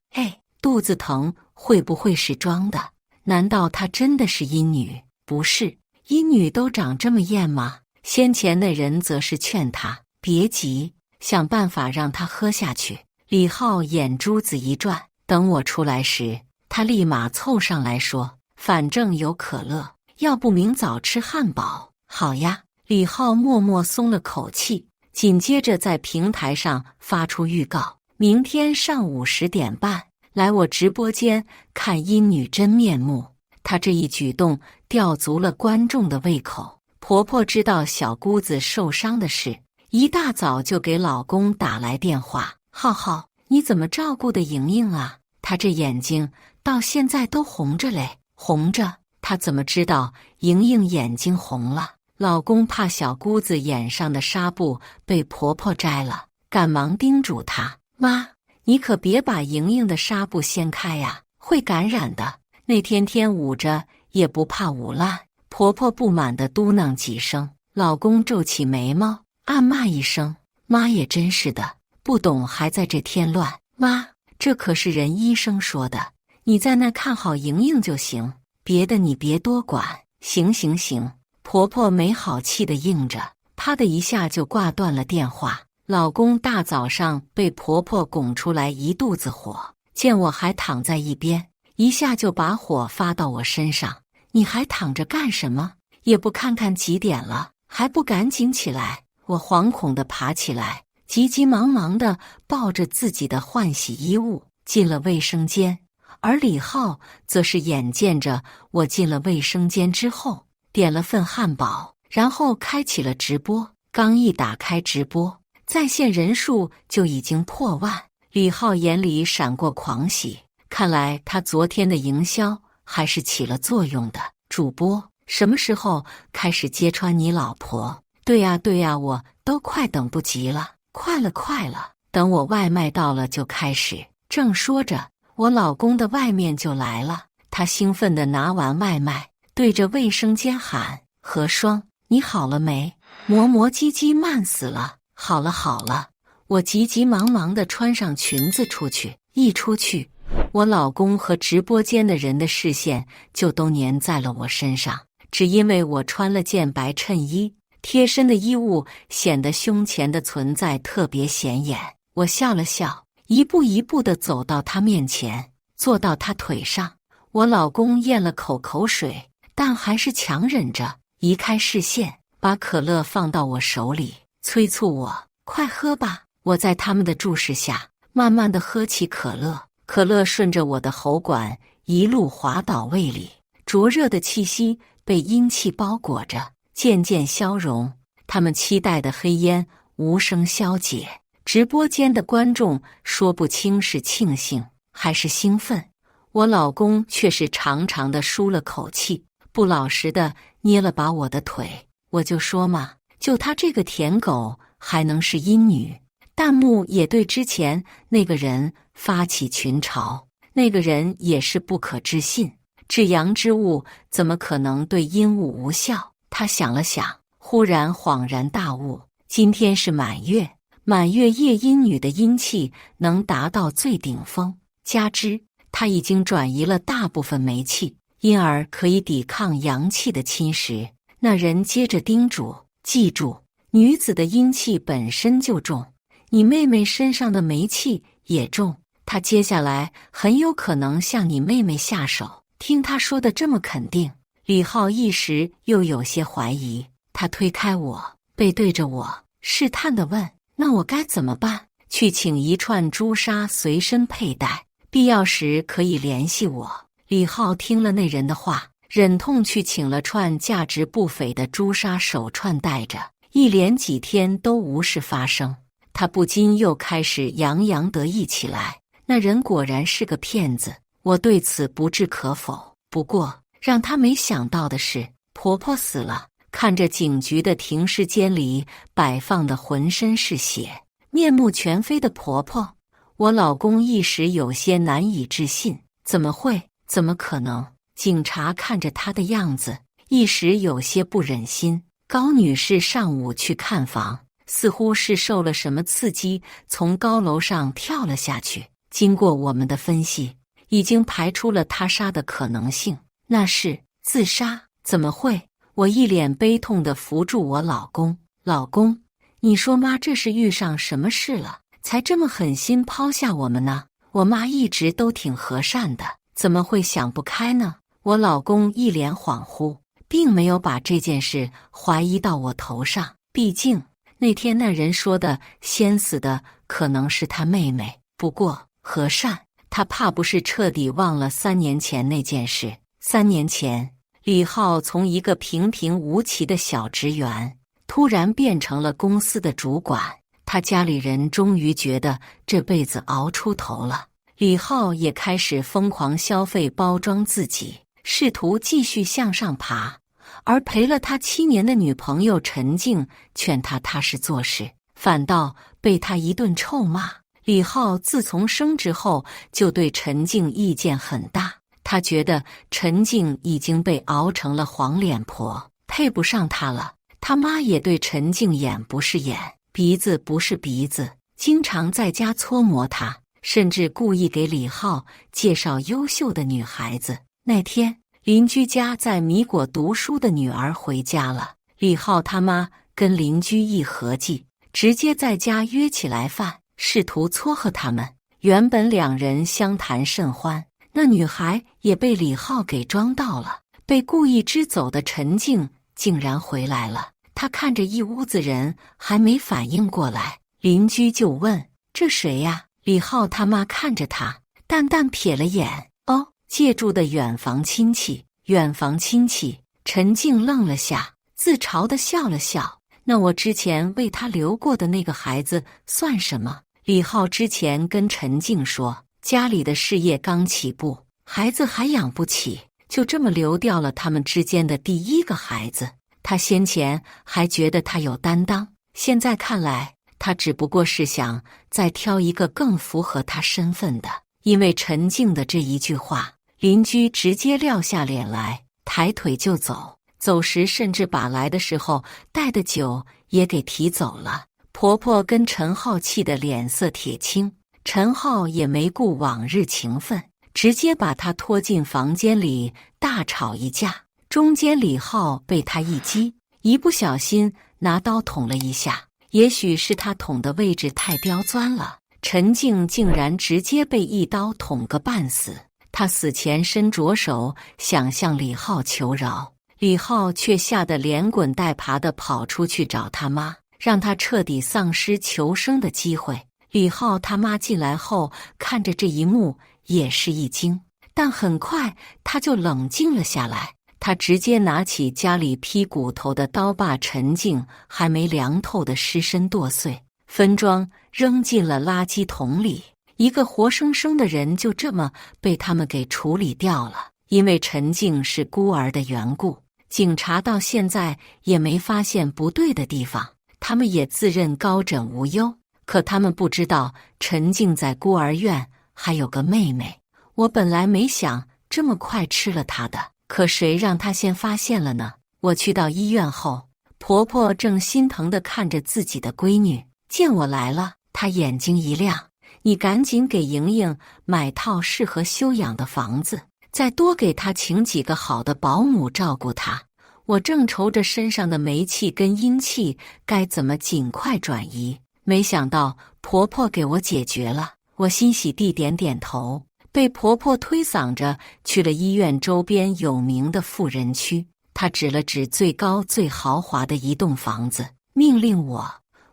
肚子疼会不会是装的？难道他真的是阴女？不是，阴女都长这么艳吗？先前那人则是劝他别急，想办法让他喝下去。李浩眼珠子一转，等我出来时，他立马凑上来说，反正有可乐，要不明早吃汉堡？好呀。李浩默默松了口气，紧接着在平台上发出预告，明天上午10点半来我直播间看阴女真面目。他这一举动吊足了观众的胃口。婆婆知道小姑子受伤的事，一大早就给老公打来电话：浩浩，你怎么照顾的莹莹啊？她这眼睛到现在都红着嘞。红着？她怎么知道莹莹眼睛红了？老公怕小姑子眼上的纱布被婆婆摘了，赶忙叮嘱她：妈，你可别把莹莹的纱布掀开呀，会感染的。那天天捂着也不怕捂烂。婆婆不满地嘟囔几声，老公皱起眉毛，暗骂一声：妈也真是的，不懂还在这添乱。妈，这可是人医生说的，你在那看好莹莹就行，别的你别多管。行行行。婆婆没好气地应着，啪的一下就挂断了电话。老公大早上被婆婆拱出来一肚子火，见我还躺在一边，一下就把火发到我身上。你还躺着干什么？也不看看几点了，还不赶紧起来？我惶恐地爬起来，急急忙忙地抱着自己的换洗衣物进了卫生间。而李浩则是眼见着我进了卫生间之后，点了份汉堡，然后开启了直播。刚一打开直播，在线人数就已经破万。李浩眼里闪过狂喜，看来他昨天的营销还是起了作用的。主播，什么时候开始揭穿你老婆？对呀对呀，我都快等不及了，快了快了，等我外卖到了就开始。正说着，我老公的外面就来了，他兴奋地拿完外卖，对着卫生间喊：何双，你好了没？磨磨唧唧慢死了。好了好了。我急急忙忙地穿上裙子出去，一出去，我老公和直播间的人的视线就都粘在了我身上。只因为我穿了件白衬衣，贴身的衣物显得胸前的存在特别显眼。我笑了笑，一步一步地走到他面前，坐到他腿上。我老公咽了口水，但还是强忍着移开视线，把可乐放到我手里，催促我：快喝吧。我在他们的注视下，慢慢地喝起可乐。可乐顺着我的喉管一路滑到胃里，灼热的气息被阴气包裹着，渐渐消融。他们期待的黑烟无声消解。直播间的观众说不清是庆幸还是兴奋，我老公却是长长的舒了口气，不老实的捏了把我的腿。我就说嘛，就她这个舔狗还能是阴女？弹幕也对之前那个人发起群嘲，那个人也是不可置信，至阳之物怎么可能对阴物无效？他想了想，忽然恍然大悟，今天是满月，满月夜阴女的阴气能达到最顶峰，加之他已经转移了大部分霉气，因而可以抵抗阳气的侵蚀。那人接着叮嘱，记住，女子的阴气本身就重，你妹妹身上的霉气也重，她接下来很有可能向你妹妹下手。听他说的这么肯定，李浩一时又有些怀疑。他推开我，背对着我，试探地问：那我该怎么办？去请一串朱砂随身佩戴，必要时可以联系我。李浩听了那人的话，忍痛去请了串价值不菲的朱砂手串戴着，一连几天都无事发生。他不禁又开始洋洋得意起来。那人果然是个骗子，我对此不置可否。不过让他没想到的是，婆婆死了。看着警局的停尸间里摆放的浑身是血、面目全非的婆婆，我老公一时有些难以置信。怎么会？怎么可能？警察看着他的样子，一时有些不忍心。高女士上午去看房，似乎是受了什么刺激，从高楼上跳了下去。经过我们的分析，已经排除了他杀的可能性。那是自杀？怎么会？我一脸悲痛地扶住我老公。老公，你说妈这是遇上什么事了，才这么狠心抛下我们呢？我妈一直都挺和善的，怎么会想不开呢？我老公一脸恍惚，并没有把这件事怀疑到我头上。毕竟那天那人说的先死的可能是他妹妹。不过和善，他怕不是彻底忘了3年前那件事。3年前，李浩从一个平平无奇的小职员，突然变成了公司的主管。他家里人终于觉得这辈子熬出头了。李浩也开始疯狂消费，包装自己，试图继续向上爬。而陪了他7年的女朋友陈静劝他踏实做事，反倒被他一顿臭骂。李浩自从升职后就对陈静意见很大，他觉得陈静已经被熬成了黄脸婆，配不上他了。他妈也对陈静眼不是眼，鼻子不是鼻子，经常在家搓磨他，甚至故意给李浩介绍优秀的女孩子。那天邻居家在米果读书的女儿回家了，李浩他妈跟邻居一合计，直接在家约起来饭，试图撮合他们。原本两人相谈甚欢，那女孩也被李浩给装到了。被故意支走的陈静竟然回来了，她看着一屋子人还没反应过来，邻居就问：这谁呀？李浩他妈看着他，淡淡瞥了眼，哦，借住的远房亲戚。远房亲戚？陈静愣了下，自嘲地笑了笑。那我之前为他留过的那个孩子算什么？李浩之前跟陈静说，家里的事业刚起步，孩子还养不起，就这么流掉了他们之间的第一个孩子。他先前还觉得他有担当，现在看来，他只不过是想再挑一个更符合他身份的。因为陈静的这一句话，邻居直接撂下脸来，抬腿就走。走时甚至把来的时候带的酒也给提走了。婆婆跟陈浩气得脸色铁青，陈浩也没顾往日情分，直接把他拖进房间里大吵一架。中间李浩被他一击，一不小心拿刀捅了一下，也许是他捅的位置太刁钻了，陈静竟然直接被一刀捅个半死。他死前伸着手想向李浩求饶，李浩却吓得连滚带爬地跑出去找他妈，让他彻底丧失求生的机会。李浩他妈进来后看着这一幕也是一惊，但很快他就冷静了下来。他直接拿起家里劈骨头的刀，把陈静还没凉透的尸身剁碎，分装扔进了垃圾桶里。一个活生生的人就这么被他们给处理掉了。因为陈静是孤儿的缘故，警察到现在也没发现不对的地方，他们也自认高枕无忧，可他们不知道陈静在孤儿院还有个妹妹。我本来没想这么快吃了她的，可谁让她先发现了呢？我去到医院后，婆婆正心疼地看着自己的闺女，见我来了，她眼睛一亮：“你赶紧给莹莹买套适合休养的房子，再多给她请几个好的保姆照顾她。”我正愁着身上的霉气跟阴气该怎么尽快转移，没想到婆婆给我解决了。我欣喜地点点头，被婆婆推搡着去了医院周边有名的富人区。她指了指最高最豪华的一栋房子，命令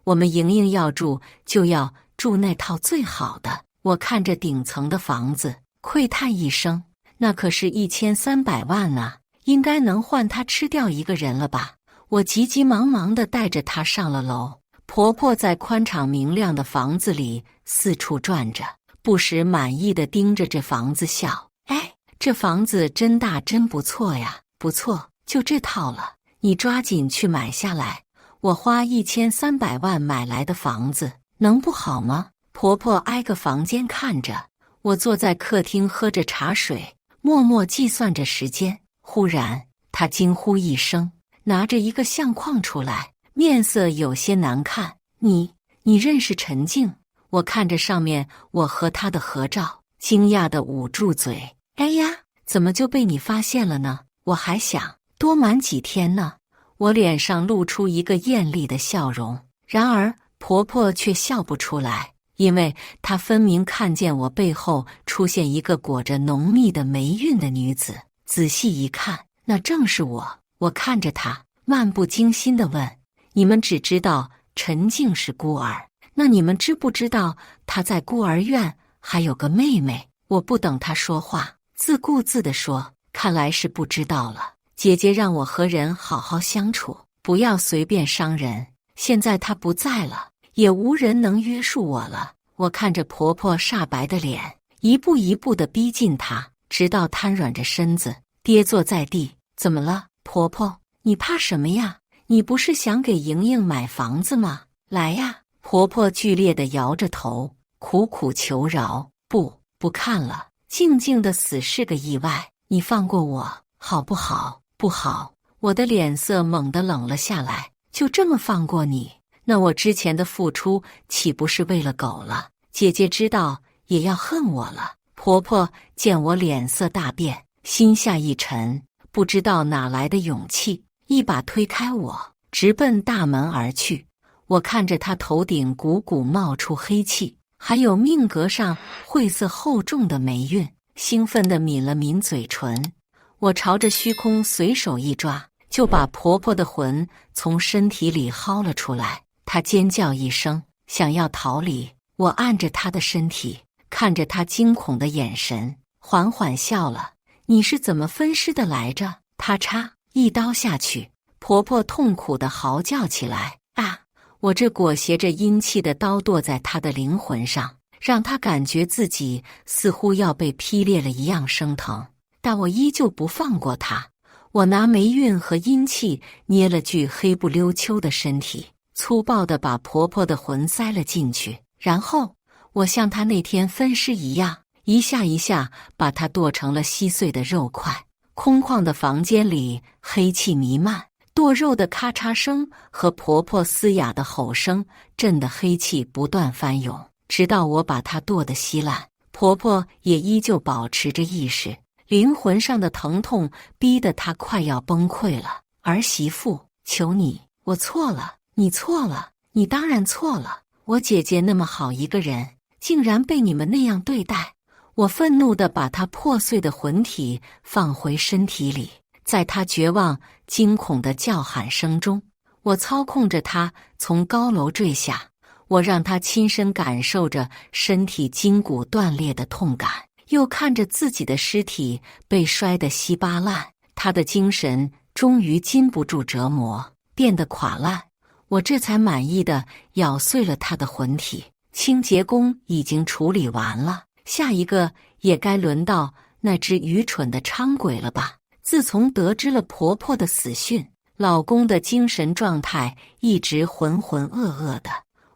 我们莹莹要住就要住那套最好的。我看着顶层的房子，喟叹一声，那可是1300万啊，应该能换她吃掉一个人了吧。我急急忙忙地带着她上了楼。婆婆在宽敞明亮的房子里四处转着，不时满意地盯着这房子笑：“哎，这房子真大真不错呀，不错，就这套了，你抓紧去买下来。我花1300万买来的房子，能不好吗？”婆婆挨个房间看着，我坐在客厅喝着茶水，默默计算着时间。忽然，她惊呼一声，拿着一个相框出来，面色有些难看：“你认识陈静？”我看着上面我和她的合照，惊讶地捂住嘴：“哎呀，怎么就被你发现了呢？我还想多瞒几天呢。”我脸上露出一个艳丽的笑容，然而婆婆却笑不出来，因为她分明看见我背后出现一个裹着浓密的霉运的女子。仔细一看，那正是我。我看着她，漫不经心地问：“你们只知道陈静是孤儿，那你们知不知道她在孤儿院还有个妹妹？”我不等她说话，自顾自地说：“看来是不知道了。姐姐让我和人好好相处，不要随便伤人。现在她不在了，也无人能约束我了。”我看着婆婆煞白的脸，一步一步地逼近她，直到瘫软着身子跌坐在地。“怎么了，婆婆？你怕什么呀？你不是想给莹莹买房子吗？来呀！”婆婆剧烈地摇着头，苦苦求饶：“不看了，静静的死是个意外，你放过我好不好？”“不好！”我的脸色猛地冷了下来。“就这么放过你？那我之前的付出岂不是喂了狗了？姐姐知道也要恨我了。”婆婆见我脸色大变，心下一沉，不知道哪来的勇气，一把推开我，直奔大门而去。我看着她头顶鼓鼓冒出黑气，还有命格上晦涩厚重的霉运，兴奋地抿了抿嘴唇。我朝着虚空随手一抓，就把婆婆的魂从身体里薅了出来。她尖叫一声，想要逃离。我按着她的身体，看着她惊恐的眼神，缓缓笑了：“你是怎么分尸的来着？”啪嚓，一刀下去，婆婆痛苦地嚎叫起来：“啊！”我这裹挟着阴气的刀剁在她的灵魂上，让她感觉自己似乎要被劈裂了一样生疼。但我依旧不放过她。我拿霉运和阴气捏了具黑不溜秋的身体，粗暴地把婆婆的魂塞了进去，然后我像她那天分尸一样，一下一下把她剁成了稀碎的肉块。空旷的房间里黑气弥漫，剁肉的咔嚓声和婆婆嘶哑的吼声震得黑气不断翻涌，直到我把她剁得稀烂。婆婆也依旧保持着意识，灵魂上的疼痛逼得她快要崩溃了。“儿媳妇，求你，我错了，你错了，你当然错了。我姐姐那么好一个人，竟然被你们那样对待。”我愤怒地把她破碎的魂体放回身体里，在她绝望惊恐的叫喊声中，我操控着她从高楼坠下。我让她亲身感受着身体筋骨断裂的痛感，又看着自己的尸体被摔得稀巴烂。她的精神终于禁不住折磨，变得垮烂。我这才满意地咬碎了她的魂体。清洁工已经处理完了，下一个也该轮到那只愚蠢的伥鬼了吧。自从得知了婆婆的死讯，老公的精神状态一直浑浑噩噩的。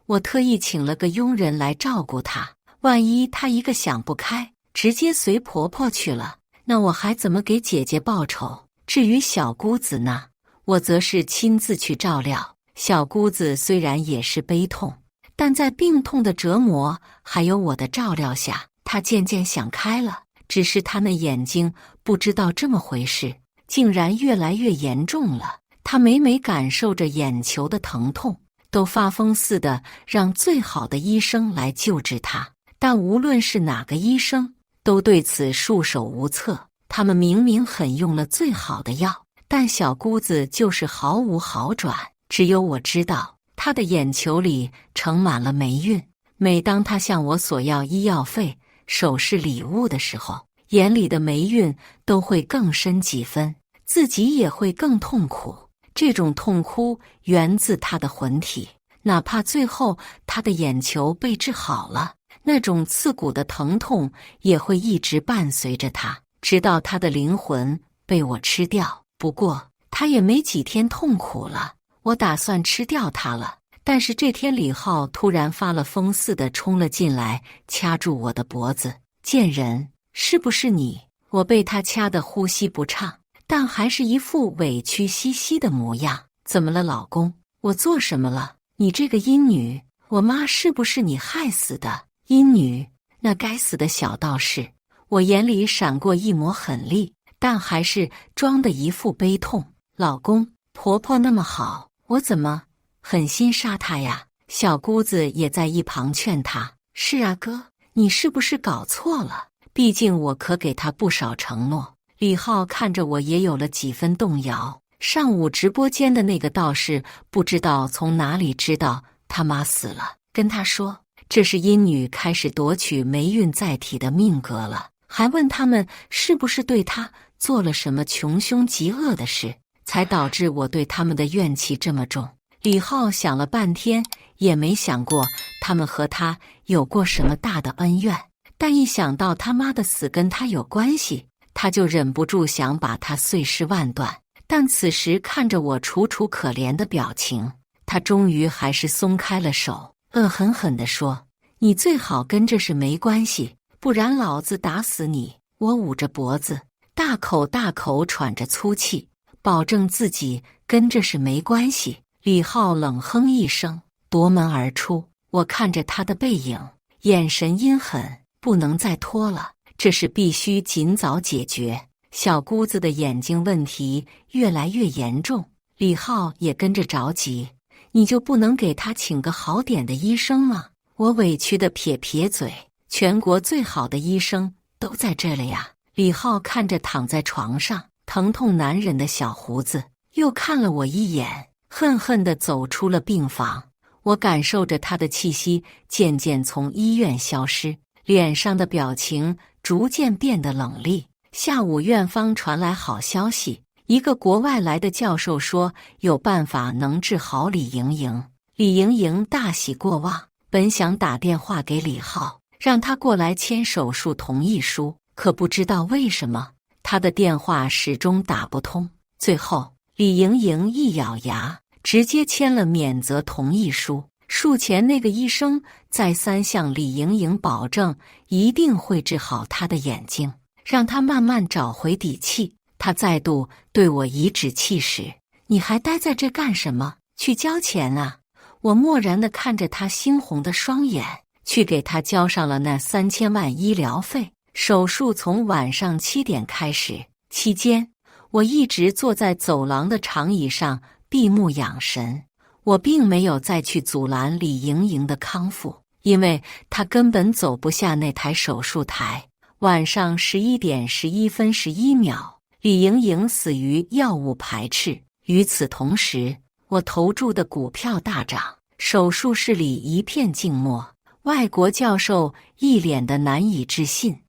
我特意请了个佣人来照顾她，万一她一个想不开，直接随婆婆去了，那我还怎么给姐姐报仇？至于小姑子呢，我则是亲自去照料。小姑子虽然也是悲痛，但在病痛的折磨还有我的照料下，她渐渐想开了。只是她那眼睛不知道这么回事，竟然越来越严重了。她每每感受着眼球的疼痛，都发疯似的让最好的医生来救治她。但无论是哪个医生，都对此束手无策。他们明明狠用了最好的药，但小姑子就是毫无好转。只有我知道，她的眼球里盛满了霉运。每当她向我索要医药费、首饰礼物的时候，眼里的霉运都会更深几分，自己也会更痛苦。这种痛哭源自她的魂体，哪怕最后她的眼球被治好了，那种刺骨的疼痛也会一直伴随着她，直到她的灵魂被我吃掉。不过她也没几天痛苦了，我打算吃掉她了。但是这天李浩突然发了疯似的冲了进来，掐住我的脖子。贱人，是不是你？我被他掐得呼吸不畅，但还是一副委屈兮兮的模样。怎么了，老公？我做什么了？你这个阴女，我妈是不是你害死的？阴女，那该死的小道士！我眼里闪过一抹狠戾，但还是装的一副悲痛。老公，婆婆那么好，我怎么狠心杀她呀？小姑子也在一旁劝她。是啊，哥，你是不是搞错了？毕竟我可给她不少承诺。李浩看着我也有了几分动摇。上午直播间的那个道士不知道从哪里知道他妈死了，跟他说这是阴女开始夺取霉运载体的命格了，还问他们是不是对他做了什么穷凶极恶的事，才导致我对他们的怨气这么重。李浩想了半天，也没想过他们和他有过什么大的恩怨，但一想到他妈的死跟他有关系，他就忍不住想把他碎尸万段。但此时看着我楚楚可怜的表情，他终于还是松开了手，恶狠狠地说：你最好跟这事没关系，不然老子打死你！我捂着脖子，大口大口喘着粗气，保证自己跟这事没关系。李浩冷哼一声，夺门而出。我看着他的背影，眼神阴狠，不能再拖了，这事必须尽早解决。小姑子的眼睛问题越来越严重，李浩也跟着着急。你就不能给他请个好点的医生吗？我委屈地撇撇嘴，全国最好的医生都在这里呀。李浩看着躺在床上疼痛难忍的小胡子，又看了我一眼，恨恨地走出了病房。我感受着他的气息渐渐从医院消失，脸上的表情逐渐变得冷厉。下午院方传来好消息，一个国外来的教授说有办法能治好李莹莹。李莹莹大喜过望，本想打电话给李浩，让他过来签手术同意书，可不知道为什么他的电话始终打不通。最后李莹莹一咬牙，直接签了免责同意书。术前那个医生再三向李莹莹保证一定会治好她的眼睛，让她慢慢找回底气。他再度对我颐指气使，你还待在这干什么？去交钱啊！我漠然地看着他猩红的双眼，去给他交上了那3000万医疗费。手术从晚上7点开始，期间我一直坐在走廊的长椅上闭目养神。我并没有再去阻拦李莹莹的康复，因为她根本走不下那台手术台。晚上11点11分11秒，李莹莹死于药物排斥。与此同时，我投注的股票大涨，手术室里一片静默。外国教授一脸的难以置信，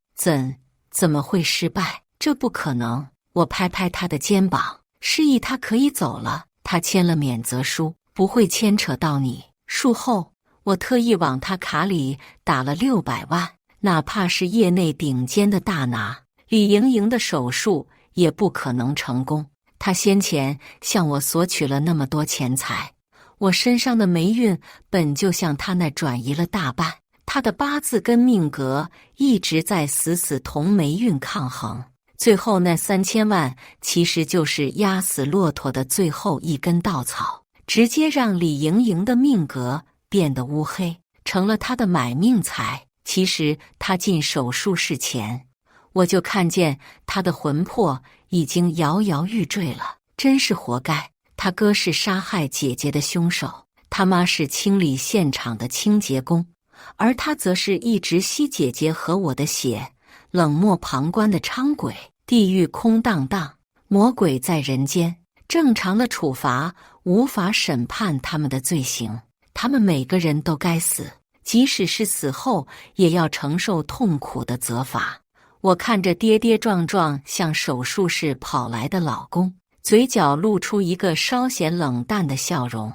怎么会失败？这不可能！我拍拍他的肩膀，示意他可以走了。他签了免责书，不会牵扯到你。术后，我特意往他卡里打了600万，哪怕是业内顶尖的大拿。李莹莹的手术也不可能成功。他先前向我索取了那么多钱财，我身上的霉运本就向他那转移了大半，他的八字跟命格一直在死死同霉运抗衡。最后那3000万其实就是压死骆驼的最后一根稻草，直接让李盈莹的命格变得乌黑，成了他的买命财。其实他进手术室前，我就看见他的魂魄已经摇摇欲坠了，真是活该。他哥是杀害姐姐的凶手，他妈是清理现场的清洁工，而他则是一直吸姐姐和我的血，冷漠旁观的伥鬼。地狱空荡荡，魔鬼在人间，正常的处罚无法审判他们的罪行，他们每个人都该死，即使是死后也要承受痛苦的责罚。我看着跌跌撞撞向手术室跑来的老公，嘴角露出一个稍显冷淡的笑容，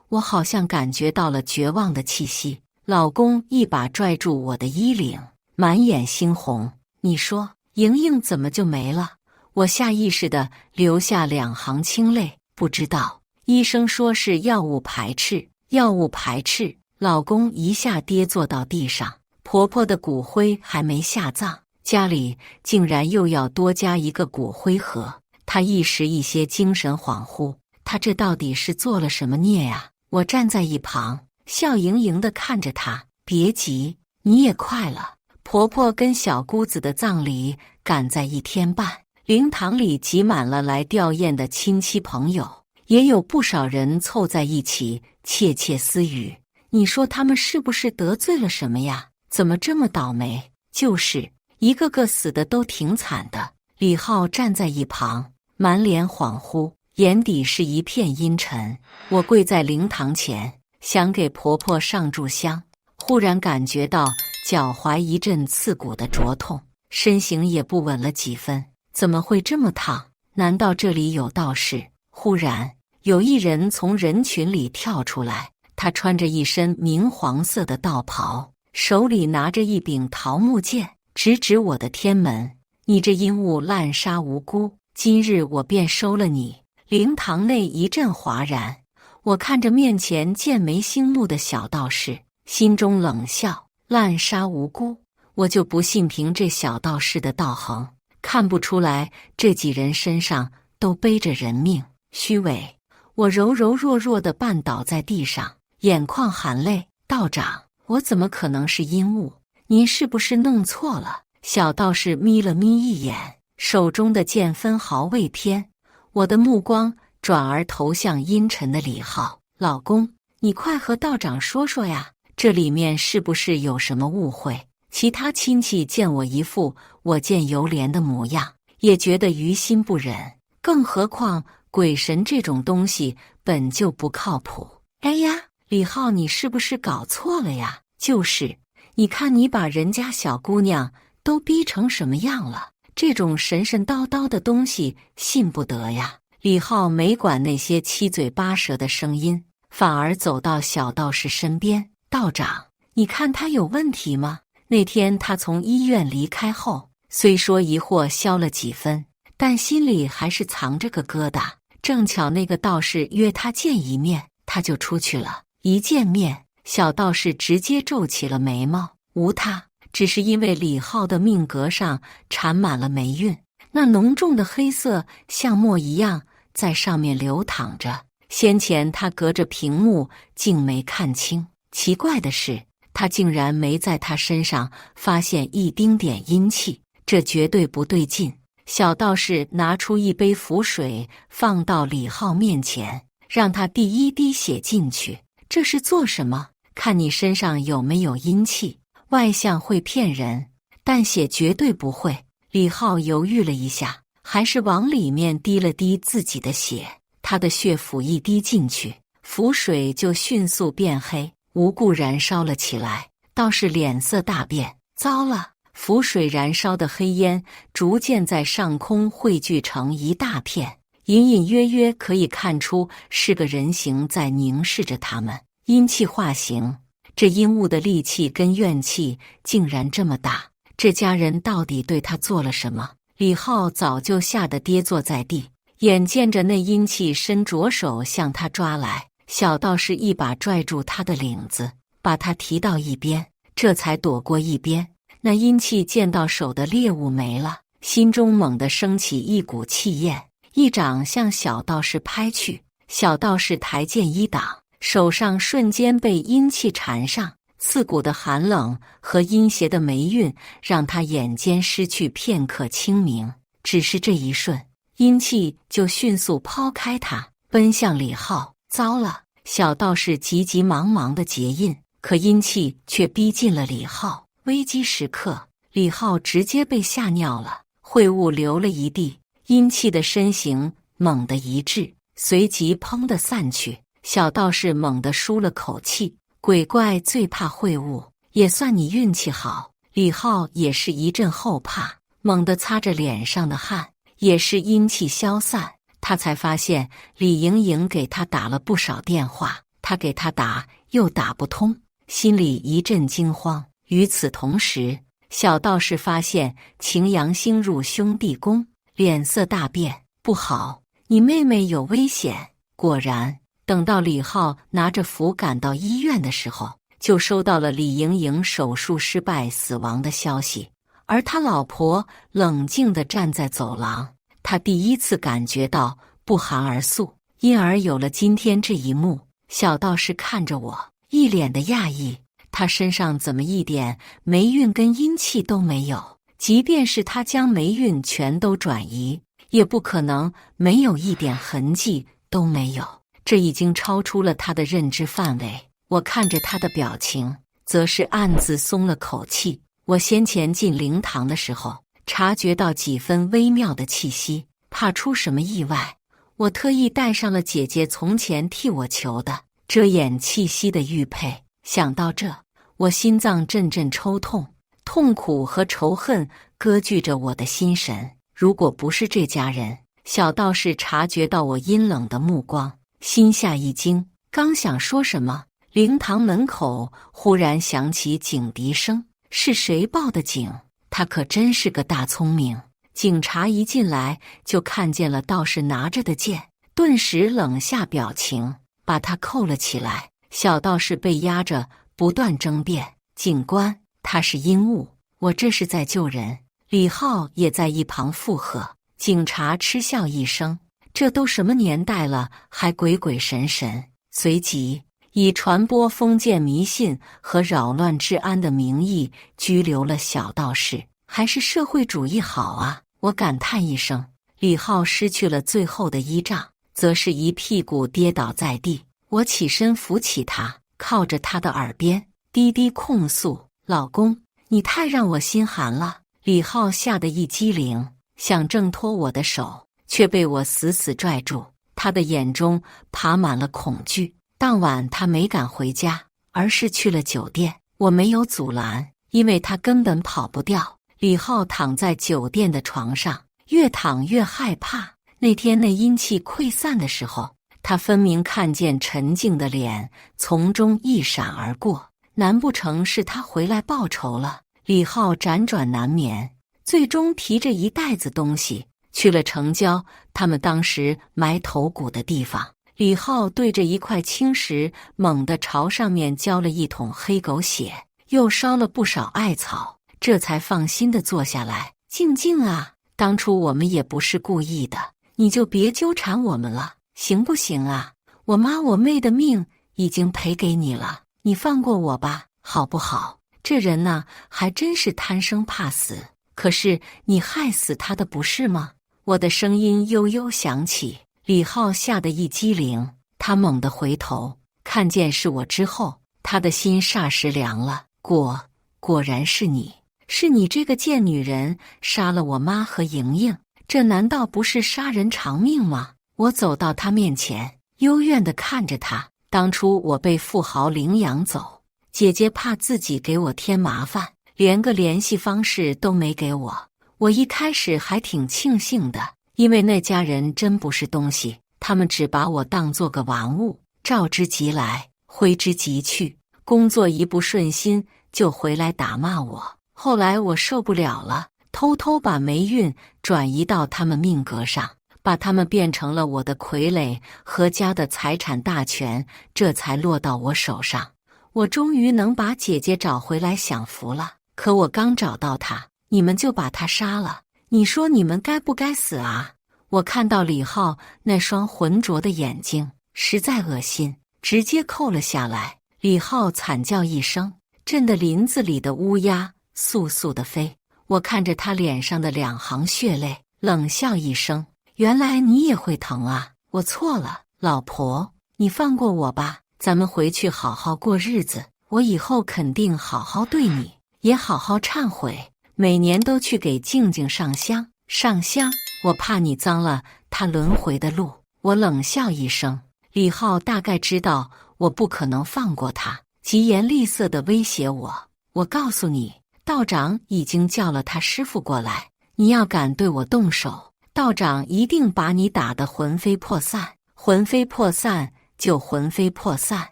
我好像感觉到了绝望的气息。老公一把拽住我的衣领，满眼猩红，你说莹莹怎么就没了？我下意识地流下2行清泪，不知道，医生说是药物排斥，药物排斥。老公一下跌坐到地上，婆婆的骨灰还没下葬，家里竟然又要多加一个骨灰盒。他一时一些精神恍惚，他这到底是做了什么孽呀？我站在一旁，笑盈盈地看着他，别急，你也快了。婆婆跟小姑子的葬礼赶在1天半，灵堂里挤满了来吊唁的亲戚朋友，也有不少人凑在一起窃窃私语。你说他们是不是得罪了什么呀？怎么这么倒霉？就是一个个死的都挺惨的。李浩站在一旁，满脸恍惚，眼底是一片阴沉。我跪在灵堂前，想给婆婆上炷香，忽然感觉到脚踝一阵刺骨的灼痛，身形也不稳了几分。怎么会这么烫？难道这里有道士？忽然有一人从人群里跳出来，他穿着一身明黄色的道袍，手里拿着一柄桃木剑，直指我的天门。你这阴物滥杀无辜，今日我便收了你。灵堂内一阵哗然，我看着面前剑眉星目的小道士，心中冷笑，滥杀无辜，我就不信凭这小道士的道行，看不出来这几人身上都背着人命。虚伪！我柔柔弱弱地绊倒在地上，眼眶含泪，道长，我怎么可能是阴物？您是不是弄错了？小道士眯了眯一眼，手中的剑分毫未偏。我的目光转而投向阴沉的李浩，老公，你快和道长说说呀，这里面是不是有什么误会？其他亲戚见我一副我见犹怜的模样，也觉得于心不忍，更何况鬼神这种东西本就不靠谱。哎呀，李浩，你是不是搞错了呀？就是，你看你把人家小姑娘都逼成什么样了，这种神神叨叨的东西信不得呀。李浩没管那些七嘴八舌的声音，反而走到小道士身边，道长，你看他有问题吗？那天他从医院离开后，虽说疑惑消了几分，但心里还是藏着个疙瘩。正巧那个道士约他见一面，他就出去了。一见面，小道士直接皱起了眉毛，无他，只是因为李浩的命格上缠满了霉运，那浓重的黑色像墨一样在上面流淌着。先前他隔着屏幕竟没看清，奇怪的是，他竟然没在他身上发现一丁点阴气，这绝对不对劲。小道士拿出一杯符水放到李浩面前，让他滴一滴血进去。这是做什么？看你身上有没有阴气，外相会骗人，但血绝对不会。李浩犹豫了一下，还是往里面滴了滴自己的血。他的血符一滴进去，符水就迅速变黑，无故燃烧了起来。道士脸色大变，糟了！符水燃烧的黑烟逐渐在上空汇聚成一大片，隐隐约约可以看出是个人形在凝视着他们。阴气化形，这阴物的戾气跟怨气竟然这么大，这家人到底对他做了什么？李浩早就吓得跌坐在地，眼见着那阴气伸着手向他抓来，小道士一把拽住他的领子，把他提到一边，这才躲过一边。那阴气见到手的猎物没了，心中猛地升起一股气焰，一掌向小道士拍去。小道士抬剑一挡，手上瞬间被阴气缠上，刺骨的寒冷和阴邪的霉运让他眼间失去片刻清明。只是这一瞬，阴气就迅速抛开他，奔向李浩。糟了！小道士急急忙忙的结印，可阴气却逼近了李浩。危机时刻，李浩直接被吓尿了，秽物流了一地，阴气的身形猛地一滞，随即砰地散去。小道士猛地舒了口气，鬼怪最怕秽物，也算你运气好。李浩也是一阵后怕，猛地擦着脸上的汗，也是阴气消散，他才发现李莹莹给他打了不少电话，他给他打又打不通，心里一阵惊慌。与此同时，小道士发现擎阳星入兄弟宫，脸色大变，不好，你妹妹有危险。果然，等到李浩拿着符赶到医院的时候，就收到了李莹莹手术失败死亡的消息，而他老婆冷静地站在走廊。他第一次感觉到不寒而栗，因而有了今天这一幕。小道士看着我，一脸的讶异，他身上怎么一点霉运跟阴气都没有？即便是他将霉运全都转移，也不可能没有一点痕迹都没有。这已经超出了他的认知范围。我看着他的表情，则是暗自松了口气。我先前进灵堂的时候，察觉到几分微妙的气息，怕出什么意外，我特意带上了姐姐从前替我求的遮掩气息的玉佩。想到这，我心脏阵阵抽痛，痛苦和仇恨割据着我的心神。如果不是这家人，小道士察觉到我阴冷的目光，心下一惊，刚想说什么，灵堂门口忽然响起警笛声。是谁报的警？他可真是个大聪明。警察一进来就看见了道士拿着的剑，顿时冷下表情，把他扣了起来。小道士被压着，不断争辩：“警官，他是阴物，我这是在救人。”李浩也在一旁附和。警察嗤笑一声：“这都什么年代了，还鬼鬼神神。”随即以传播封建迷信和扰乱治安的名义拘留了小道士。还是社会主义好啊！我感叹一声。李浩失去了最后的依仗，则是一屁股跌倒在地。我起身扶起他，靠着他的耳边低低控诉：“老公，你太让我心寒了。”李浩吓得一激灵，想挣脱我的手，却被我死死拽住。他的眼中爬满了恐惧。当晚他没敢回家，而是去了酒店。我没有阻拦，因为他根本跑不掉。李浩躺在酒店的床上，越躺越害怕。那天那阴气溃散的时候，他分明看见陈静的脸从中一闪而过，难不成是他回来报仇了？李浩辗转难眠，最终提着一袋子东西去了城郊他们当时埋头骨的地方。李浩对着一块青石猛地朝上面浇了一桶黑狗血，又烧了不少艾草，这才放心地坐下来。静静啊，当初我们也不是故意的，你就别纠缠我们了，行不行啊？我妈我妹的命已经赔给你了，你放过我吧，好不好？这人呢，还真是贪生怕死。可是你害死他的不是吗？我的声音悠悠响起。李浩吓得一激灵，他猛地回头，看见是我之后，他的心霎时凉了。果然是你，是你这个贱女人杀了我妈和莹莹，这难道不是杀人偿命吗？我走到他面前，幽怨地看着他。当初我被富豪领养走，姐姐怕自己给我添麻烦，连个联系方式都没给我。我一开始还挺庆幸的，因为那家人真不是东西，他们只把我当作个玩物，召之即来，挥之即去，工作一不顺心就回来打骂我。后来我受不了了，偷偷把霉运转移到他们命格上，把他们变成了我的傀儡和家的财产大权，这才落到我手上。我终于能把姐姐找回来，享福了。可我刚找到她，你们就把她杀了，你说你们该不该死啊？我看到李浩那双浑浊的眼睛，实在恶心，直接扣了下来。李浩惨叫一声，震得林子里的乌鸦簌簌地飞。我看着他脸上的2行血泪，冷笑一声：原来你也会疼啊！我错了，老婆，你放过我吧，咱们回去好好过日子。我以后肯定好好对你，也好好忏悔，每年都去给静静上香。上香，我怕你脏了他轮回的路。我冷笑一声。李浩大概知道我不可能放过他，疾言厉色地威胁我：我告诉你，道长已经叫了他师傅过来，你要敢对我动手，道长一定把你打得魂飞魄散。魂飞魄散就魂飞魄散，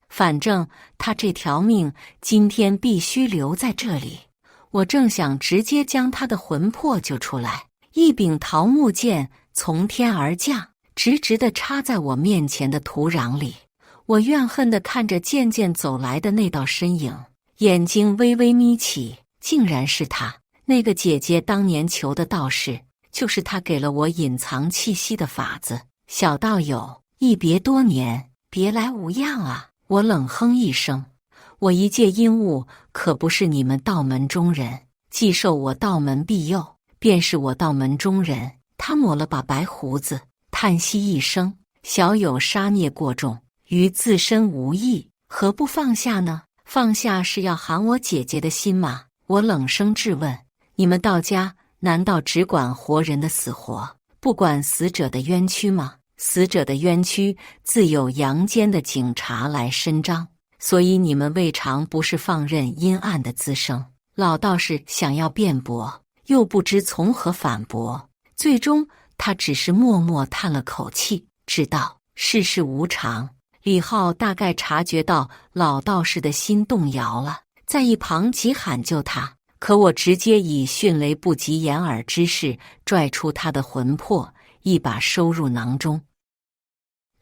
反正他这条命今天必须留在这里。我正想直接将他的魂魄救出来，一柄桃木剑从天而降，直直地插在我面前的土壤里。我怨恨地看着渐渐走来的那道身影，眼睛微微眯起，竟然是他，那个姐姐当年求的道士，就是他给了我隐藏气息的法子。小道友，一别多年，别来无恙啊！我冷哼一声，我一介阴物，可不是你们道门中人，既受我道门庇佑，便是我道门中人。他抹了把白胡子，叹息一声：小友杀孽过重，于自身无益，何不放下呢？放下是要寒我姐姐的心吗？我冷声质问：你们道家难道只管活人的死活，不管死者的冤屈吗？死者的冤屈自有阳间的警察来伸张，所以你们未尝不是放任阴暗的滋生。老道士想要辩驳，又不知从何反驳，最终他只是默默叹了口气，知道世事无常。李浩大概察觉到老道士的心动摇了，在一旁急喊救他，可我直接以迅雷不及掩耳之势拽出他的魂魄，一把收入囊中。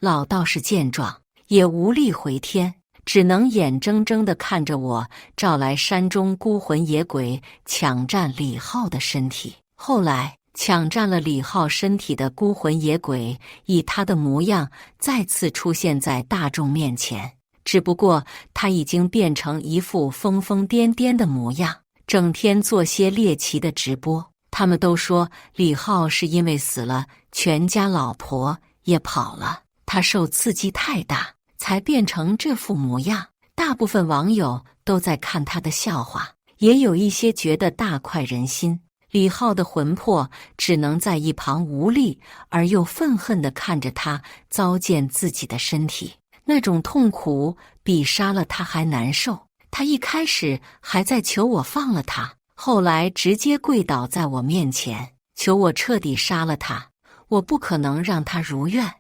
老道士见状也无力回天，只能眼睁睁地看着我召来山中孤魂野鬼抢占李浩的身体。后来抢占了李浩身体的孤魂野鬼以他的模样再次出现在大众面前，只不过他已经变成一副疯疯癫癫的模样，整天做些猎奇的直播。他们都说李浩是因为死了，全家老婆也跑了，他受刺激太大才变成这副模样。大部分网友都在看他的笑话，也有一些觉得大快人心。李浩的魂魄只能在一旁无力而又愤恨地看着他糟践自己的身体，那种痛苦比杀了他还难受。他一开始还在求我放了他，后来直接跪倒在我面前，求我彻底杀了他。我不可能让他如愿，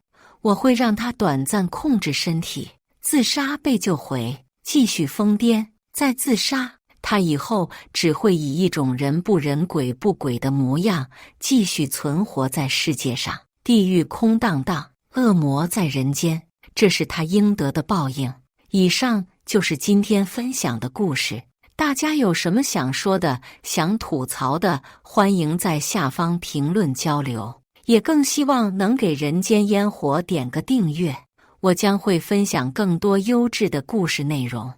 我会让他短暂控制身体，自杀被救回，继续疯癫，再自杀。他以后只会以一种人不人鬼不鬼的模样继续存活在世界上，地狱空荡荡，恶魔在人间，这是他应得的报应。以上就是今天分享的故事，大家有什么想说的、想吐槽的，欢迎在下方评论交流，也更希望能给人间烟火点个订阅，我将会分享更多优质的故事内容。